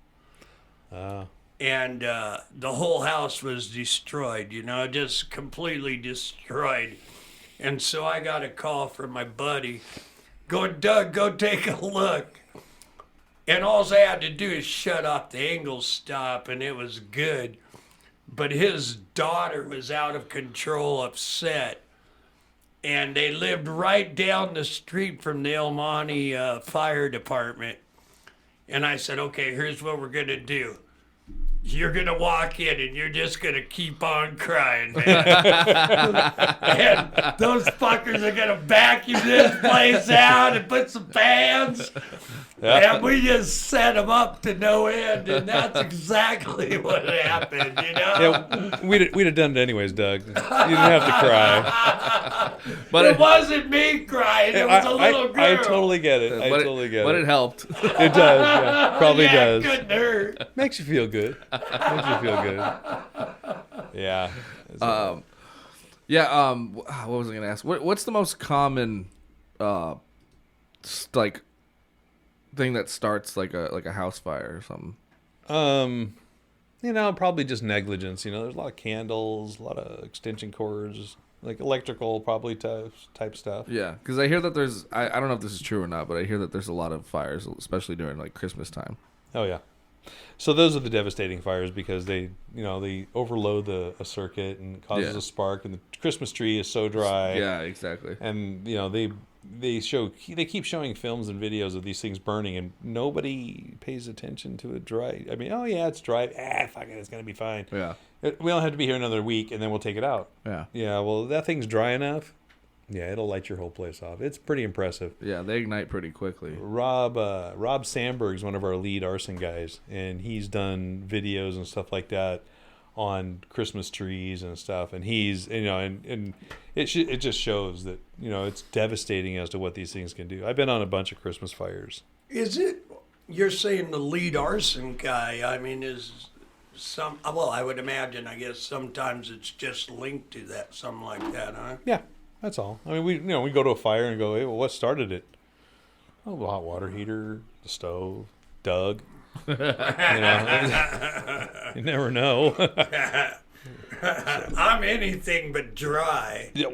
A: and the whole house was destroyed. Just completely destroyed. And so I got a call from my buddy, going, Doug, go take a look. And all I had to do is shut off the angle stop, and it was good. But his daughter was out of control, upset. And they lived right down the street from the El Monte Fire Department. And I said, okay, here's what we're going to do. You're going to walk in and you're just going to keep on crying, man. And those fuckers are going to vacuum this place out and put some fans.
C: Yeah.
A: And we just set them up to no end. And that's exactly what happened,
C: Yeah, we'd have done it anyways, Doug. You didn't have to cry.
B: But
A: it wasn't me crying. It was a little girl.
C: I totally get it.
B: But it helped.
C: It does. Yeah. Probably
A: Yeah,
C: does.
A: it couldn't hurt.
C: Makes you feel good. Makes you feel good. Yeah.
B: What was I gonna ask? What's the most common, thing that starts like a house fire or something?
C: Probably just negligence. There's a lot of candles, a lot of extension cords, like electrical probably type stuff.
B: Yeah, because I hear that there's I don't know if this is true or not, but I hear that there's a lot of fires, especially during like Christmas time.
C: Oh yeah. So those are the devastating fires because they overload a circuit and causes a spark, and the Christmas tree is so dry.
B: Yeah, exactly.
C: And they keep showing films and videos of these things burning, and nobody pays attention to it dry. I mean, oh yeah, it's dry. Fuck it, it's gonna be fine.
B: Yeah.
C: We only have to be here another week, and then we'll take it out.
B: Yeah.
C: Yeah. Well, that thing's dry enough. Yeah, it'll light your whole place off. It's pretty impressive.
B: Yeah, they ignite pretty quickly.
C: Rob Sandberg's one of our lead arson guys, and he's done videos and stuff like that on Christmas trees and stuff, and he's and it just shows that it's devastating as to what these things can do. I've been on a bunch of Christmas fires.
A: Is it? You're saying the lead arson guy? I mean, is some? Well, I would imagine. I guess sometimes it's just linked to that, something like that, huh?
C: Yeah, that's all. I mean, we go to a fire and go, hey, well, what started it? Oh, the hot water heater, the stove, Doug. You never know.
A: I'm anything but dry.
C: Yeah,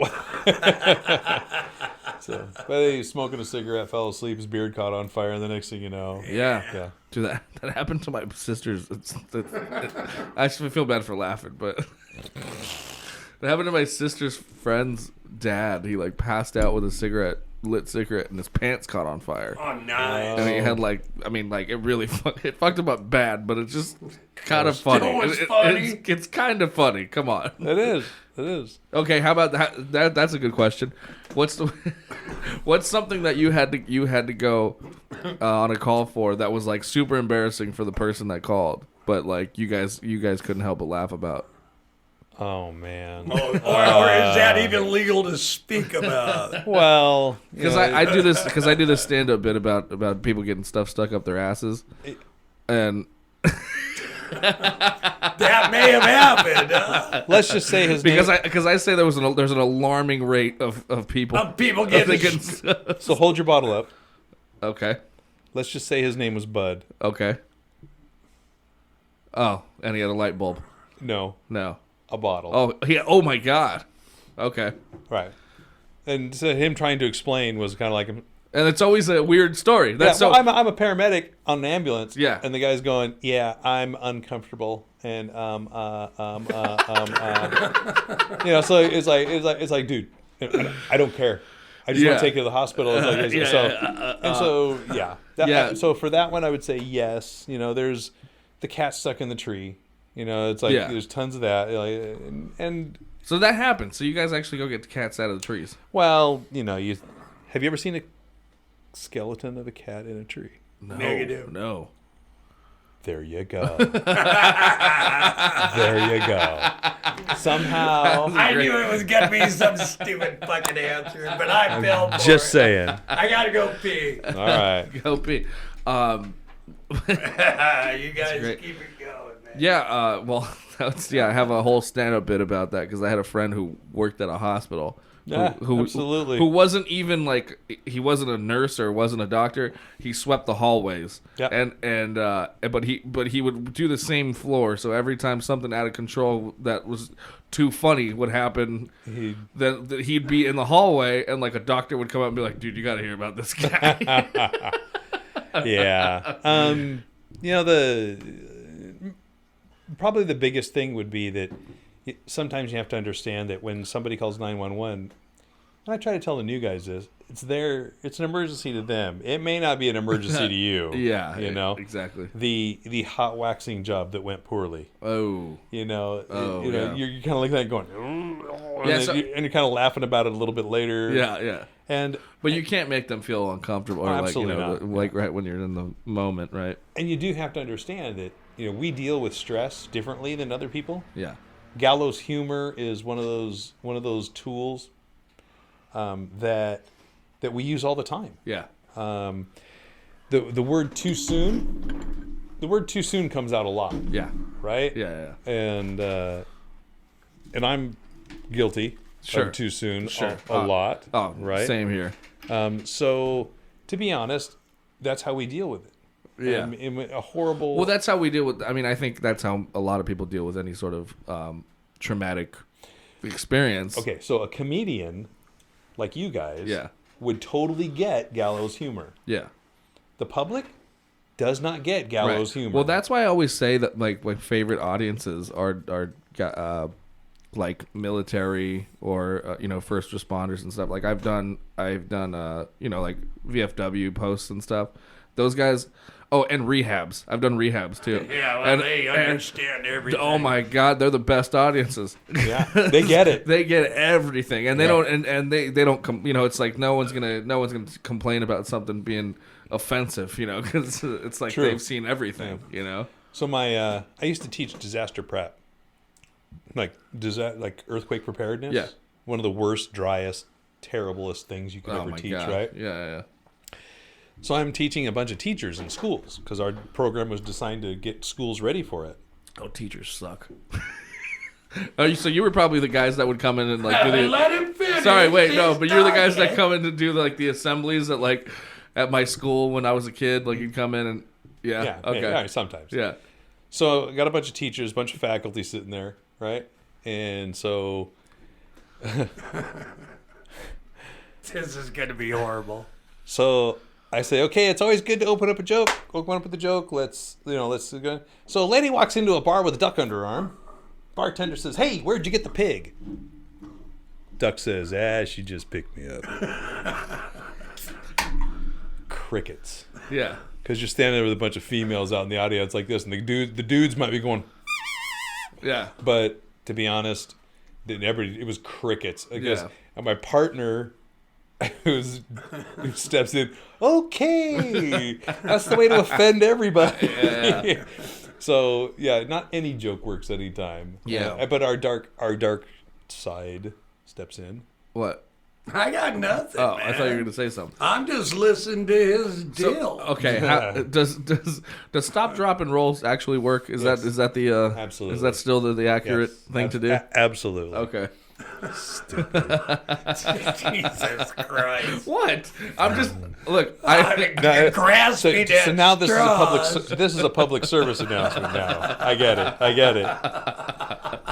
C: so, but he's smoking a cigarette, fell asleep, his beard caught on fire, and the next thing you know,
B: Yeah. Dude, that happened to my sisters. I actually feel bad for laughing, but it happened to my sister's friend's dad. He like passed out with a lit cigarette, and his pants caught on fire.
A: Oh, nice.
B: And he had it really it fucked him up bad, but it's just kind of funny.
A: Funny.
B: It's kind of funny. Come on.
C: It is.
B: Okay, how about that? That's a good question. What's something that you had to go on a call for that was like super embarrassing for the person that called, but like you guys couldn't help but laugh about?
C: Oh man.
A: Or is that even legal to speak about?
C: Well,
B: Because I do this stand-up bit about people getting stuff stuck up their asses, and
A: That may have happened.
C: let's just say his
B: because
C: name.
B: I say there's an alarming rate of people
A: People getting
C: So hold your bottle up.
B: Okay.
C: Let's just say his name was Bud.
B: Okay. Oh, and he had a light bulb.
C: No,
B: No.
C: a bottle.
B: Oh my God. Okay.
C: Right. And so him trying to explain was kind of like,
B: And it's always a weird story. That's
C: I'm a paramedic on an ambulance.
B: Yeah.
C: And the guy's going, yeah, I'm uncomfortable, and so it's like, dude, I don't care. I just want to take you to the hospital. So for that one, I would say yes. There's the cat stuck in the tree. It's like there's tons of that. And
B: so that happens. So you guys actually go get the cats out of the trees.
C: well, have you ever seen a skeleton of a cat in a tree?
B: No.
A: Negative.
B: No.
C: There you go. There you go. Somehow.
A: I knew it was going to be some stupid fucking answer, but I fell for it.
C: Just saying.
A: I got to go pee.
C: All right.
B: Go pee.
A: You guys
B: great.
A: keep it going, man.
B: Yeah. Well, I have a whole stand-up bit about that because I had a friend who worked at a hospital.
C: Yeah, absolutely.
B: Who wasn't even like, he wasn't a nurse or wasn't a doctor. He swept the hallways.
C: Yep.
B: But he would do the same floor. So every time something out of control that was too funny would happen, then he'd be in the hallway and like a doctor would come up and be like, "Dude, you got to hear about this guy."
C: Yeah. Probably the biggest thing would be that sometimes you have to understand that when somebody calls 911, and I try to tell the new guys this, it's an emergency to them. It may not be an emergency to you.
B: Yeah.
C: Exactly.
B: Exactly.
C: The hot waxing job that went poorly.
B: Oh.
C: Yeah. You're kind of looking at it going, and you're kind of laughing about it a little bit later.
B: Yeah. But you can't make them feel uncomfortable or
C: absolutely not.
B: like right when you're in the moment, right?
C: And you do have to understand that we deal with stress differently than other people.
B: Yeah.
C: Gallows humor is one of those tools that we use all the time.
B: Yeah.
C: The word too soon. The word too soon comes out a lot.
B: Yeah.
C: Right.
B: Yeah.
C: And I'm guilty of too soon a lot.
B: Oh,
C: right.
B: Same here.
C: So to be honest, that's how we deal with it.
B: Yeah.
C: And a horrible.
B: Well, that's how we deal with. I mean, I think that's how a lot of people deal with any sort of traumatic experience.
C: Okay, so a comedian like you guys
B: Yeah.
C: would totally get gallows humor.
B: Yeah.
C: The public does not get gallows humor.
B: Well, that's why I always say that like my favorite audiences are like military or first responders and stuff. Like I've done like VFW posts and stuff. Those guys. Oh, and rehabs. I've done rehabs too.
A: Yeah, well, they understand everything.
B: Oh my God, they're the best audiences.
C: Yeah, they get it.
B: They get everything, and they don't. And they don't. It's like no one's gonna complain about something being offensive. Because it's like
C: True.
B: they've seen everything.
C: So I used to teach disaster prep, like like earthquake preparedness.
B: Yeah.
C: One of the worst, driest, terriblest things you can ever teach, right?
B: Yeah.
C: So I'm teaching a bunch of teachers in schools because our program was designed to get schools ready for it.
B: Oh, teachers suck. Oh, so you were probably the guys that would come in and like do the.
A: Let him finish.
B: Sorry, wait, no, but you're the guys that
A: Okay.
B: come in to do like the assemblies at like at my school when I was a kid. Like you'd come in and
C: Yeah.
B: okay,
C: Yeah, sometimes.
B: yeah,
C: So I got a bunch of teachers, a bunch of faculty sitting there, right? And so
A: This is going to be horrible.
C: I say, okay, it's always good to open up a joke. Open up with the joke. Let's go. So a lady walks into a bar with a duck under her arm. Bartender says, "Hey, where'd you get the pig?" Duck says, she just picked me up. Crickets.
B: yeah.
C: Because you're standing there with a bunch of females out in the audience like this, and the dudes might be going,
B: Yeah.
C: but to be honest, it was crickets. Because
B: Yeah.
C: and my partner who steps in, okay, that's the way to offend everybody.
B: Yeah.
C: So yeah, not any joke works any time.
B: Yeah.
C: But our dark side steps in.
B: What?
A: I got nothing,
B: Oh,
A: man.
B: I thought you were gonna say something.
A: I'm just listening to his
B: So,
A: deal.
B: okay, does stop, drop, and rolls actually work? Is
C: Yes.
B: that the
C: Absolutely.
B: Is that still the accurate
C: Yes.
B: thing to do?
C: Absolutely.
B: Okay.
A: Jesus Christ.
B: What? I'm just look.
C: No,
A: Grasping
C: so now this
A: straws.
C: is a public service announcement. Now I get it.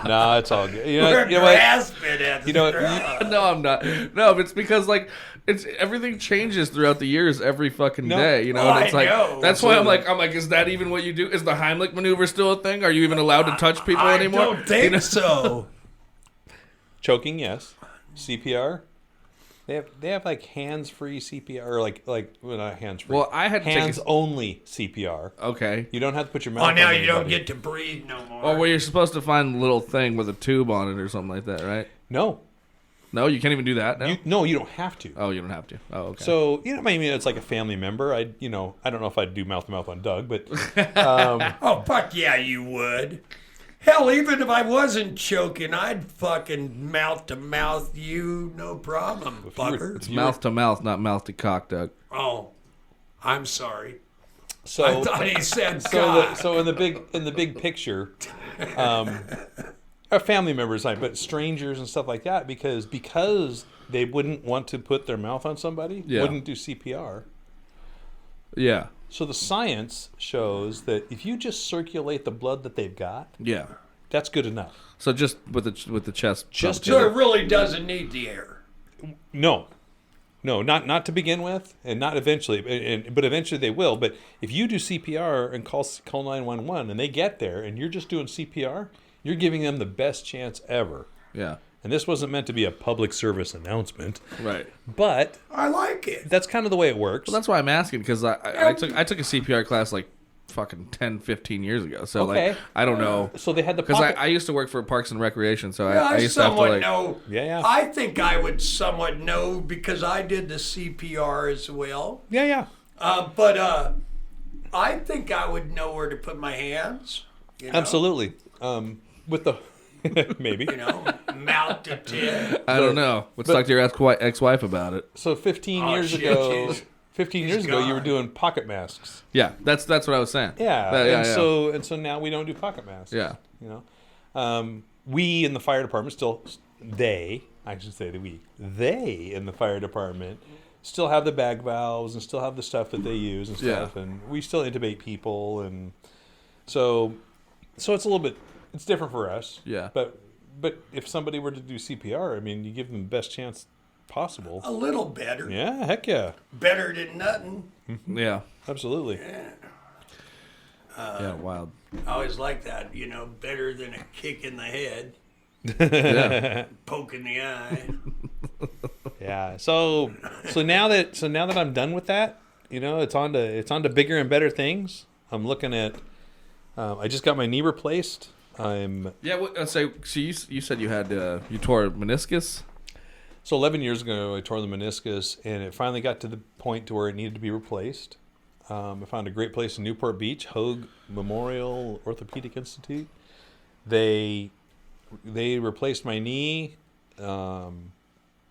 C: No, it's all good.
A: We're
C: You know what?
A: grasping at
C: You know,
A: straws.
B: No, I'm not. No, but it's because like it's everything changes throughout the years every fucking day. You know,
A: Oh,
B: and it's
A: I
B: like
A: know.
B: that's why I'm like, is that even what you do? Is the Heimlich maneuver still a thing? Are you even allowed to touch people
A: I
B: anymore?
A: don't think so.
C: choking, yes. CPR. They have like hands-free CPR or like well, not hands-free.
B: Well, I had to take a-
C: hands-only CPR.
B: Okay.
C: You don't have to put your mouth.
A: Oh,
C: on
A: now you don't
C: anybody.
A: get to breathe no more.
B: Or where you're supposed to find a little thing with a tube on it or something like that, right?
C: No,
B: No, you can't even do that now.
C: you don't have to.
B: Oh, you don't have to. Oh, okay.
C: So I mean, it's like a family member. I don't know if I'd do mouth to mouth on Doug, but
A: Oh, fuck yeah, you would. Hell, even if I wasn't choking, I'd fucking mouth to mouth you, no problem, fucker.
B: it's mouth to mouth, not mouth to cock, Doug.
A: Oh, I'm sorry.
C: so
A: I thought he said
C: so
A: God.
C: so in the big picture, our family members, but strangers and stuff like that, because they wouldn't want to put their mouth on somebody,
B: Yeah.
C: wouldn't do CPR.
B: Yeah.
C: So the science shows that if you just circulate the blood that they've got,
B: Yeah.
C: that's good enough.
B: So just with the chest.
C: Just
B: pump.
A: So it really doesn't need the air.
C: No, not to begin with, and not eventually, but eventually they will. But if you do CPR and call 911, and they get there, and you're just doing CPR, you're giving them the best chance ever.
B: Yeah.
C: And this wasn't meant to be a public service announcement,
B: Right.
C: but
A: I like it.
C: that's kind of the way it works.
B: Well, that's why I'm asking, because I took a CPR class like fucking 10, 15 years ago. So
C: Okay.
B: like I don't know.
C: So they had the
B: Because
C: pocket.
B: I used to work for Parks and Recreation, so
A: Yeah,
B: I used to have to like.
A: know.
C: Yeah.
A: I think I would somewhat know because I did the CPR as well.
C: Yeah.
A: But I think I would know where to put my hands. You know?
C: Absolutely. With the maybe.
A: You know, mouth to tip.
B: I don't know. Let's talk to your ex-wife about it.
C: So 15
A: Oh,
C: years
A: shit,
C: ago,
A: she's
C: 15 years ago, you were
A: gone.
C: doing pocket masks.
B: Yeah, that's what I was saying.
C: Yeah.
B: yeah.
C: So now we don't do pocket masks.
B: Yeah.
C: You know, we in the fire department they in the fire department still have the bag valves and still have the stuff that they use and stuff,
B: Yeah.
C: and we still intubate people, and so it's a little bit, it's different for us.
B: Yeah.
C: But if somebody were to do CPR, I mean, you give them the best chance possible.
A: A little better.
C: Yeah, heck yeah,
A: Better than nothing.
B: Yeah.
C: absolutely.
B: Yeah. Wild.
A: I always like that. You know, better than a kick in the head,
B: Yeah.
A: poke in the eye.
C: Yeah. So now that I'm done with that, it's on to bigger and better things. I'm looking at. I just got my knee replaced.
B: Yeah. So you said you had you tore a meniscus.
C: So 11 years ago, I tore the meniscus, and it finally got to the point to where it needed to be replaced. I found a great place in Newport Beach, Hoag Memorial Orthopedic Institute. They they replaced my knee,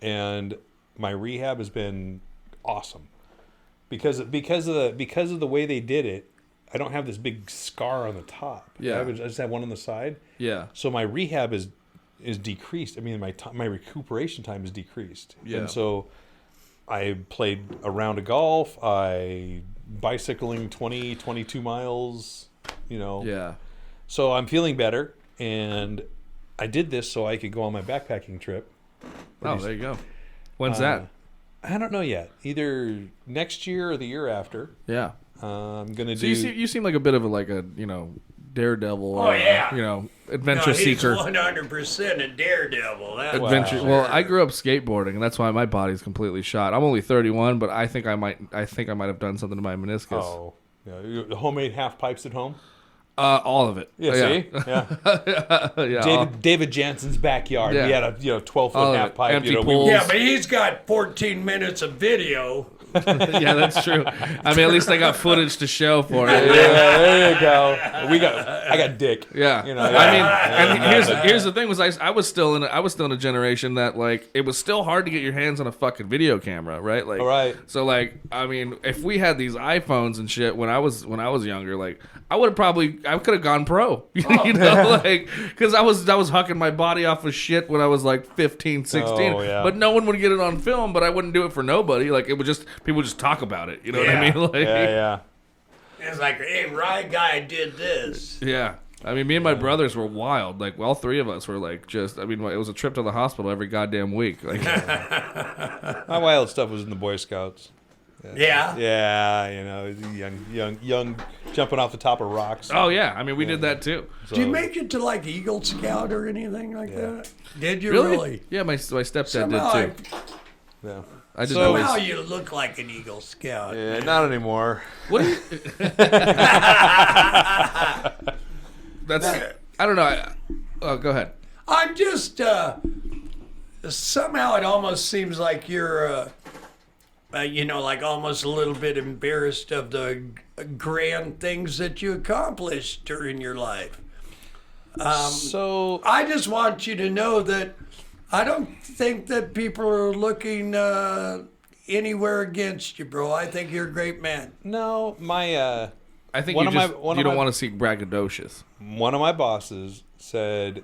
C: and my rehab has been awesome because of the way they did it. I don't have this big scar on the top.
B: Yeah.
C: I just have one on the side.
B: Yeah.
C: So my rehab is decreased. I mean, my recuperation time is decreased.
B: Yeah.
C: And so I played a round of golf. I bicycling 22 miles,
B: Yeah.
C: So I'm feeling better, and I did this so I could go on my backpacking trip.
B: Oh, there you go. When's that?
C: I don't know yet. Either next year or the year after.
B: Yeah.
C: I'm gonna
B: So
C: do.
B: you seem like a bit of a daredevil.
A: Oh, yeah.
B: Adventure
A: He's
B: seeker.
A: 100% a daredevil. That's
B: Adventure.
A: for
B: Well,
A: sure.
B: I grew up skateboarding, and that's why my body's completely shot. I'm only 31, but I think I might have done something to my meniscus.
C: Oh, yeah. Homemade half pipes at home.
B: All of it.
C: Yeah, see, yeah.
B: Yeah.
C: David Jansen's backyard.
B: Yeah.
C: We had a 12-foot half pipe.
B: Empty
C: we-
B: pools.
A: Yeah, but he's got 14 minutes of video.
B: Yeah, that's true. I mean, at least I got footage to show for it.
C: Yeah, there you go. I got dick.
B: Yeah, I mean, and here's the thing: was I was still in a generation that like it was still hard to get your hands on a fucking video camera, right? Like,
C: All right.
B: So like, I mean, if we had these iPhones and shit when I was younger, like I could have gone pro, like because I was hucking my body off of shit when I was like 15, 16.
C: Oh, yeah.
B: But no one would get it on film. But I wouldn't do it for nobody. Like it would just people would just talk about it. You know what I
A: Yeah.
B: mean? Like,
C: Yeah.
A: It's like, hey, Ryan guy did this.
B: Yeah. I mean, me and my brothers were wild. Like, all three of us were like it was a trip to the hospital every goddamn week. Like,
C: My wild stuff was in the Boy Scouts.
A: Yeah.
C: Yeah, young, jumping off the top of rocks.
B: oh, yeah. I mean, we did that too.
C: So-
A: Did you make it to like Eagle Scout or anything like that? Did you
B: Really?
A: really?
B: Yeah, my stepdad
A: Somehow,
B: did too.
C: Yeah.
B: I did
C: So-
A: somehow you look like an Eagle Scout.
C: Yeah, not anymore.
B: What do you... That's... I don't know. Oh, go ahead.
A: I'm just somehow it almost seems like you're like almost a little bit embarrassed of the grand things that you accomplished during your life.
C: So
A: I just want you to know that I don't think that people are looking anywhere against you, bro. I think you're a great man.
C: no, my
B: I think
C: One
B: you
C: of
B: just
C: my- one
B: you
C: of
B: don't
C: my-
B: want to seem braggadocious.
C: one of my bosses said,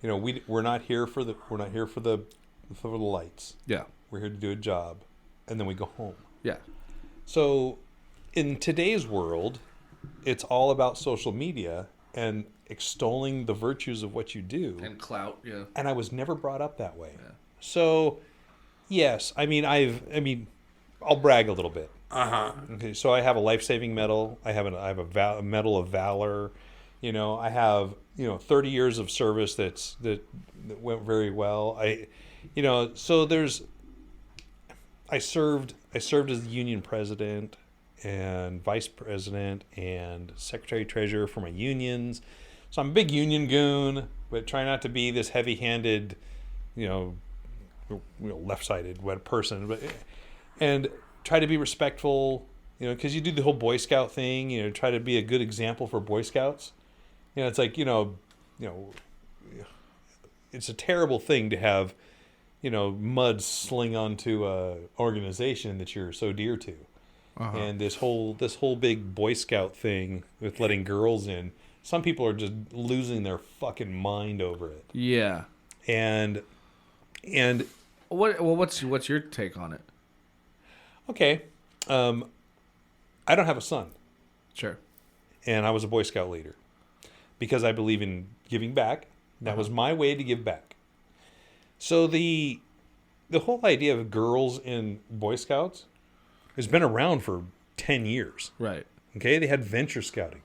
C: we're not here for the lights.
B: Yeah.
C: We're here to do a job, and then we go home.
B: Yeah.
C: So, in today's world, it's all about social media and extolling the virtues of what you do.
B: And clout, yeah.
C: And I was never brought up that way. So, yes, I'll brag a little bit. Okay, so I have a life-saving medal. I have a medal of valor. I have 30 years of service that went very well. I served as the union president and vice president and secretary treasurer for my unions. So I'm a big union goon, but try not to be this heavy-handed, left-sided person, and try to be respectful, because you do the whole Boy Scout thing, try to be a good example for Boy Scouts. It's like, it's a terrible thing to have, mud sling onto a organization that you're so dear to. And this whole big Boy Scout thing with letting girls in, some people are just losing their fucking mind over it.
B: Yeah.
C: And
B: What's your take on it?
C: okay, I don't have a son,
B: Sure.
C: and I was a Boy Scout leader because I believe in giving back. That was my way to give back. So the whole idea of girls in Boy Scouts has been around for 10 years.
B: Right.
C: Okay, they had venture scouting.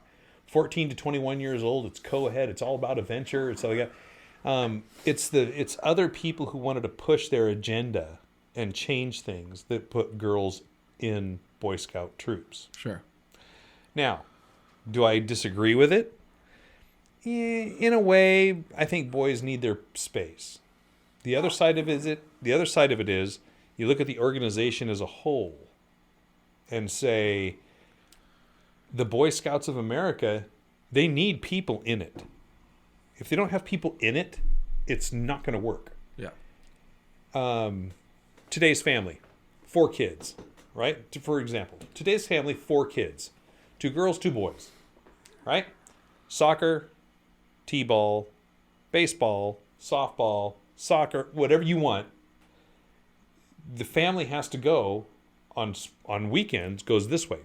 C: 14 to 21 years old, it's co-ed, it's all about adventure. It's all it's other people who wanted to push their agenda and change things that put girls in Boy Scout troops.
B: Sure.
C: Now, do I disagree with it? In a way, I think boys need their space. The other side of it is you look at the organization as a whole and say the Boy Scouts of America, they need people in it. If they don't have people in it, it's not going to work.
B: Yeah.
C: Today's family, 4 kids, right? For example, today's family, 4 kids, 2 girls, 2 boys, right? Soccer, t-ball, baseball, softball, soccer, whatever you want. The family has to go on weekends, goes this way.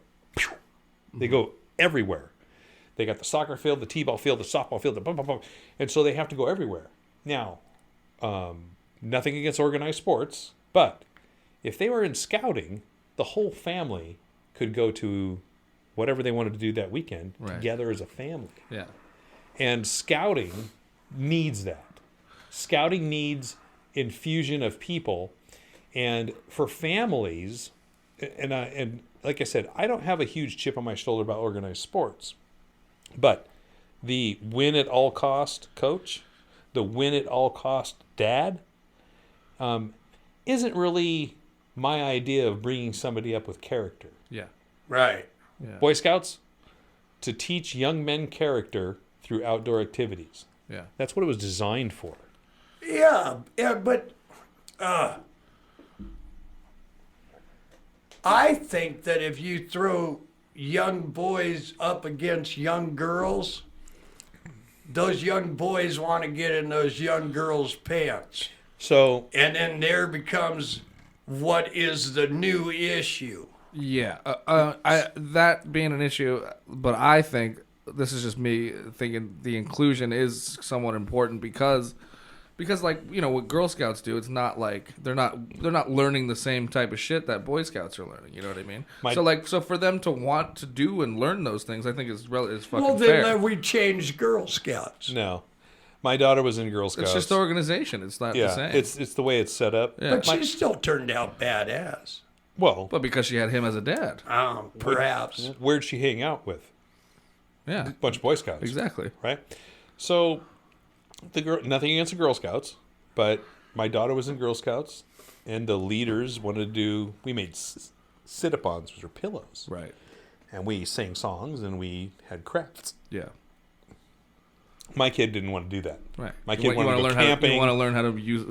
C: They go everywhere. They got the soccer field, the t-ball field, the softball field, and so they have to go everywhere. Now, nothing against organized sports, but if they were in scouting, the whole family could go to whatever they wanted to do that weekend together as a family.
B: Yeah.
C: And scouting needs that. Scouting needs infusion of people. And for families, and like I said, I don't have a huge chip on my shoulder about organized sports. But the win at all cost coach, the win at all cost dad, isn't really my idea of bringing somebody up with character.
B: Yeah.
A: Right.
B: Yeah.
C: Boy Scouts, to teach young men character through outdoor activities.
B: Yeah.
C: That's what it was designed for.
A: Yeah, but I think that if you throw young boys up against young girls, those young boys want to get in those young girls' pants.
C: So,
A: And then there becomes what is the new issue.
B: Yeah, that being an issue, but I think this is just me thinking the inclusion is somewhat important because like, you know, what Girl Scouts do, it's not like they're not learning the same type of shit that Boy Scouts are learning. You know what I mean? So for them to want to do and learn those things, I think is fucking
A: Well,
B: fair.
A: then we changed Girl Scouts.
C: no. My daughter was in Girl Scouts.
B: It's just the organization. It's not the same.
C: it's the way it's set up.
B: Yeah.
A: But she still turned out badass.
C: Well,
B: But because she had him as a dad.
A: Perhaps.
C: where'd she hang out with?
B: Yeah,
C: A bunch of Boy Scouts.
B: exactly.
C: Right? So, nothing against the Girl Scouts, but my daughter was in Girl Scouts, and the leaders wanted to do, we made sit-up-ons, which are pillows.
B: Right.
C: And we sang songs, and we had crafts.
B: Yeah.
C: My kid didn't want to do that.
B: Right.
C: My kid wanted to go
B: learn
C: camping.
B: You want to learn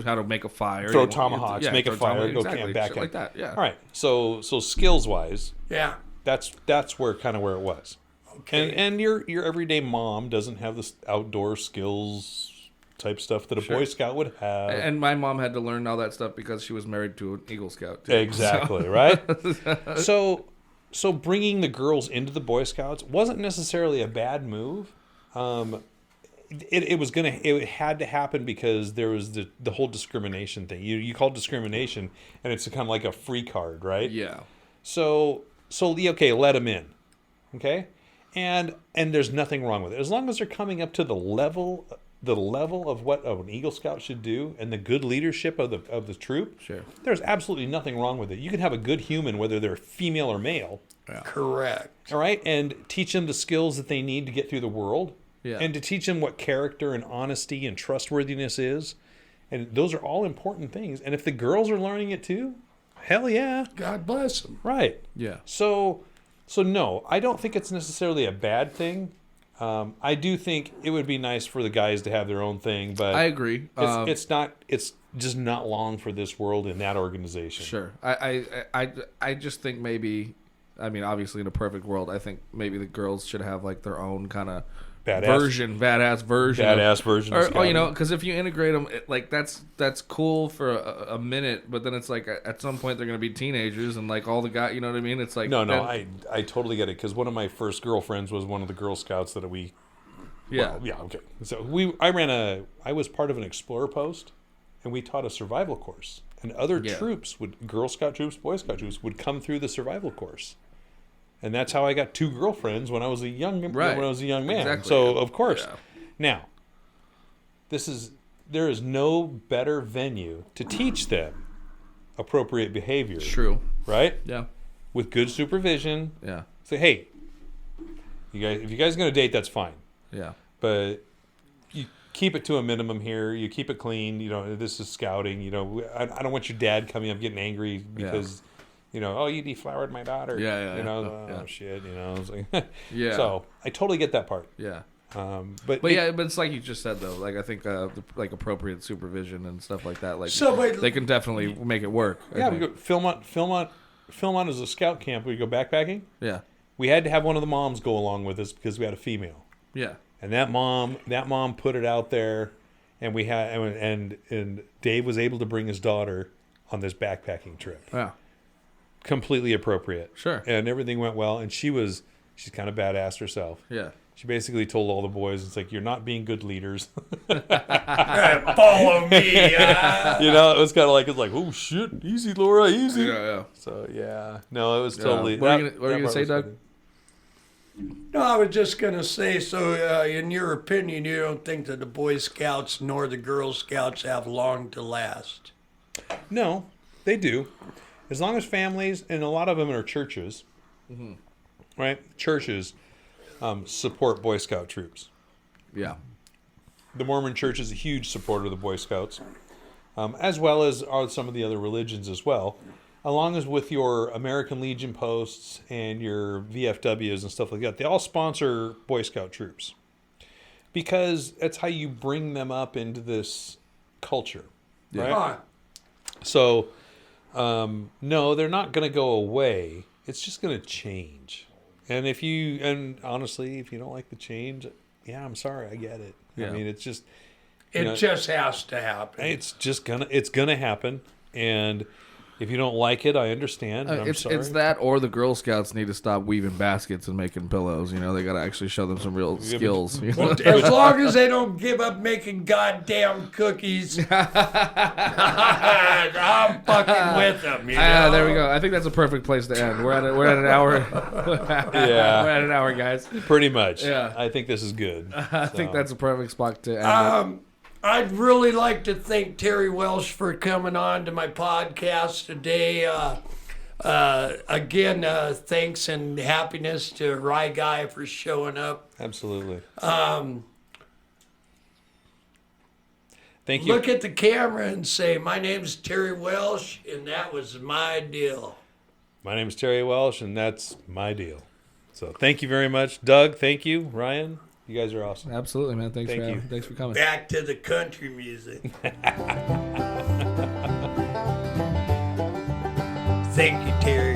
B: how to make a fire.
C: Throw
B: You want-
C: tomahawks,
B: yeah,
C: make a
B: throw
C: fire,
B: tomahawk-
C: go
B: exactly,
C: camp, back
B: shit
C: in.
B: like that. Yeah.
C: All right. So skills wise,
A: Yeah.
C: that's where kind of where it was.
A: Okay.
C: And your everyday mom doesn't have this outdoor skills type stuff that a Boy Scout would have.
B: And my mom had to learn all that stuff because she was married to an Eagle Scout. Too.
C: Exactly, right? So bringing the girls into the Boy Scouts wasn't necessarily a bad move. It had to happen because there was the whole discrimination thing. You call it discrimination, and it's kind of like a free card, right?
B: Yeah.
C: So okay, let them in, okay, and there's nothing wrong with it as long as they're coming up to the level of what an Eagle Scout should do and the good leadership of the troop.
B: Sure.
C: There's absolutely nothing wrong with it. You can have a good human whether they're female or male.
A: Correct.
C: All right, and teach them the skills that they need to get through the world.
B: Yeah.
C: And to teach them what character and honesty and trustworthiness is. And those are all important things. And if the girls are learning it too, hell yeah.
A: God bless them.
C: Right.
B: Yeah.
C: So no, I don't think it's necessarily a bad thing. I do think it would be nice for the guys to have their own thing, but
B: I agree.
C: it's just not long for this world in that organization.
B: Sure. I just think maybe, I mean, obviously in a perfect world, I think maybe the girls should have like their own kind of badass version,
C: of
B: or you know, because if you integrate them, like that's cool for a minute, but then it's like at some point they're gonna be teenagers and like all the guys, you know what I mean? It's like
C: I totally get it because one of my first girlfriends was one of the Girl Scouts that we.
B: Yeah.
C: Well, yeah. Okay. So I was part of an Explorer post, and we taught a survival course, and other troops Girl Scout troops, Boy Scout troops would come through the survival course. And that's how I got 2 girlfriends when I was a young man.
B: Exactly.
C: So of course,
B: Yeah.
C: now there is no better venue to teach them appropriate behavior.
B: True.
C: Right?
B: Yeah.
C: With good supervision.
B: Yeah.
C: Say, hey, if you guys are gonna date, that's fine.
B: Yeah.
C: But you keep it to a minimum here. You keep it clean. You know, this is scouting. You know, I don't want your dad coming up getting angry because. You know, oh, you deflowered my daughter.
B: Yeah.
C: You know, shit. You know, it's like,
B: Yeah.
C: So I totally get that part.
B: Yeah.
C: But
B: yeah, but it's like you just said though. Like I think like appropriate supervision and stuff like that. Like
A: So,
B: they can definitely make it work. I
C: yeah, we
B: think.
C: go Philmont is a scout camp. We go backpacking.
B: Yeah,
C: We had to have one of the moms go along with us because we had a female,
B: yeah,
C: and that mom put it out there, and we had and Dave was able to bring his daughter on this backpacking trip.
B: yeah.
C: Completely appropriate.
B: Sure.
C: And everything went well, and she's kind of badass herself.
B: Yeah.
C: She basically told all the boys, it's like, you're not being good leaders.
A: Follow me.
C: It was kind of like, it's like, oh shit, easy, Laura, easy.
B: Yeah.
C: So yeah, no, it was totally.
B: What are you gonna say, Doug?
A: No, I was just going to say, so in your opinion, you don't think that the Boy Scouts nor the Girl Scouts have long to last?
C: No, they do. As long as families, and a lot of them are churches, right? Churches support Boy Scout troops.
B: Yeah.
C: The Mormon Church is a huge supporter of the Boy Scouts, as well as are some of the other religions as well, along as with your American Legion posts and your VFWs and stuff like that. They all sponsor Boy Scout troops because that's how you bring them up into this culture, right?
A: Huh.
C: So, no, they're not going to go away. It's just going to change. And honestly, if you don't like the change, yeah, I'm sorry, I get it.
B: Yeah.
C: I mean, it's just,
A: It just has to happen.
C: it's gonna happen. And if you don't like it, I understand. And I'm sorry.
B: It's that, or the Girl Scouts need to stop weaving baskets and making pillows. They got to actually show them some real skills.
A: As long as they don't give up making goddamn cookies, I'm fucking with them.
B: There we go. I think that's a perfect place to end. We're at an hour.
C: Yeah.
B: We're at an hour, guys.
C: Pretty much.
B: Yeah.
C: I think this is good.
B: I think that's a perfect spot to end.
A: I'd really like to thank Terry Welsh for coming on to my podcast today. Again, thanks and happiness to Rye Guy for showing up.
C: Absolutely. Thank you.
A: Look at the camera and say, my name's Terry Welsh, and that was my deal.
C: My name is Terry Welsh, and that's my deal. So thank you very much. Doug, thank you. Ryan, you guys are awesome.
B: Absolutely, man.
C: Thank you.
B: Thanks for coming.
A: Back to the country music. Thank you, Terry.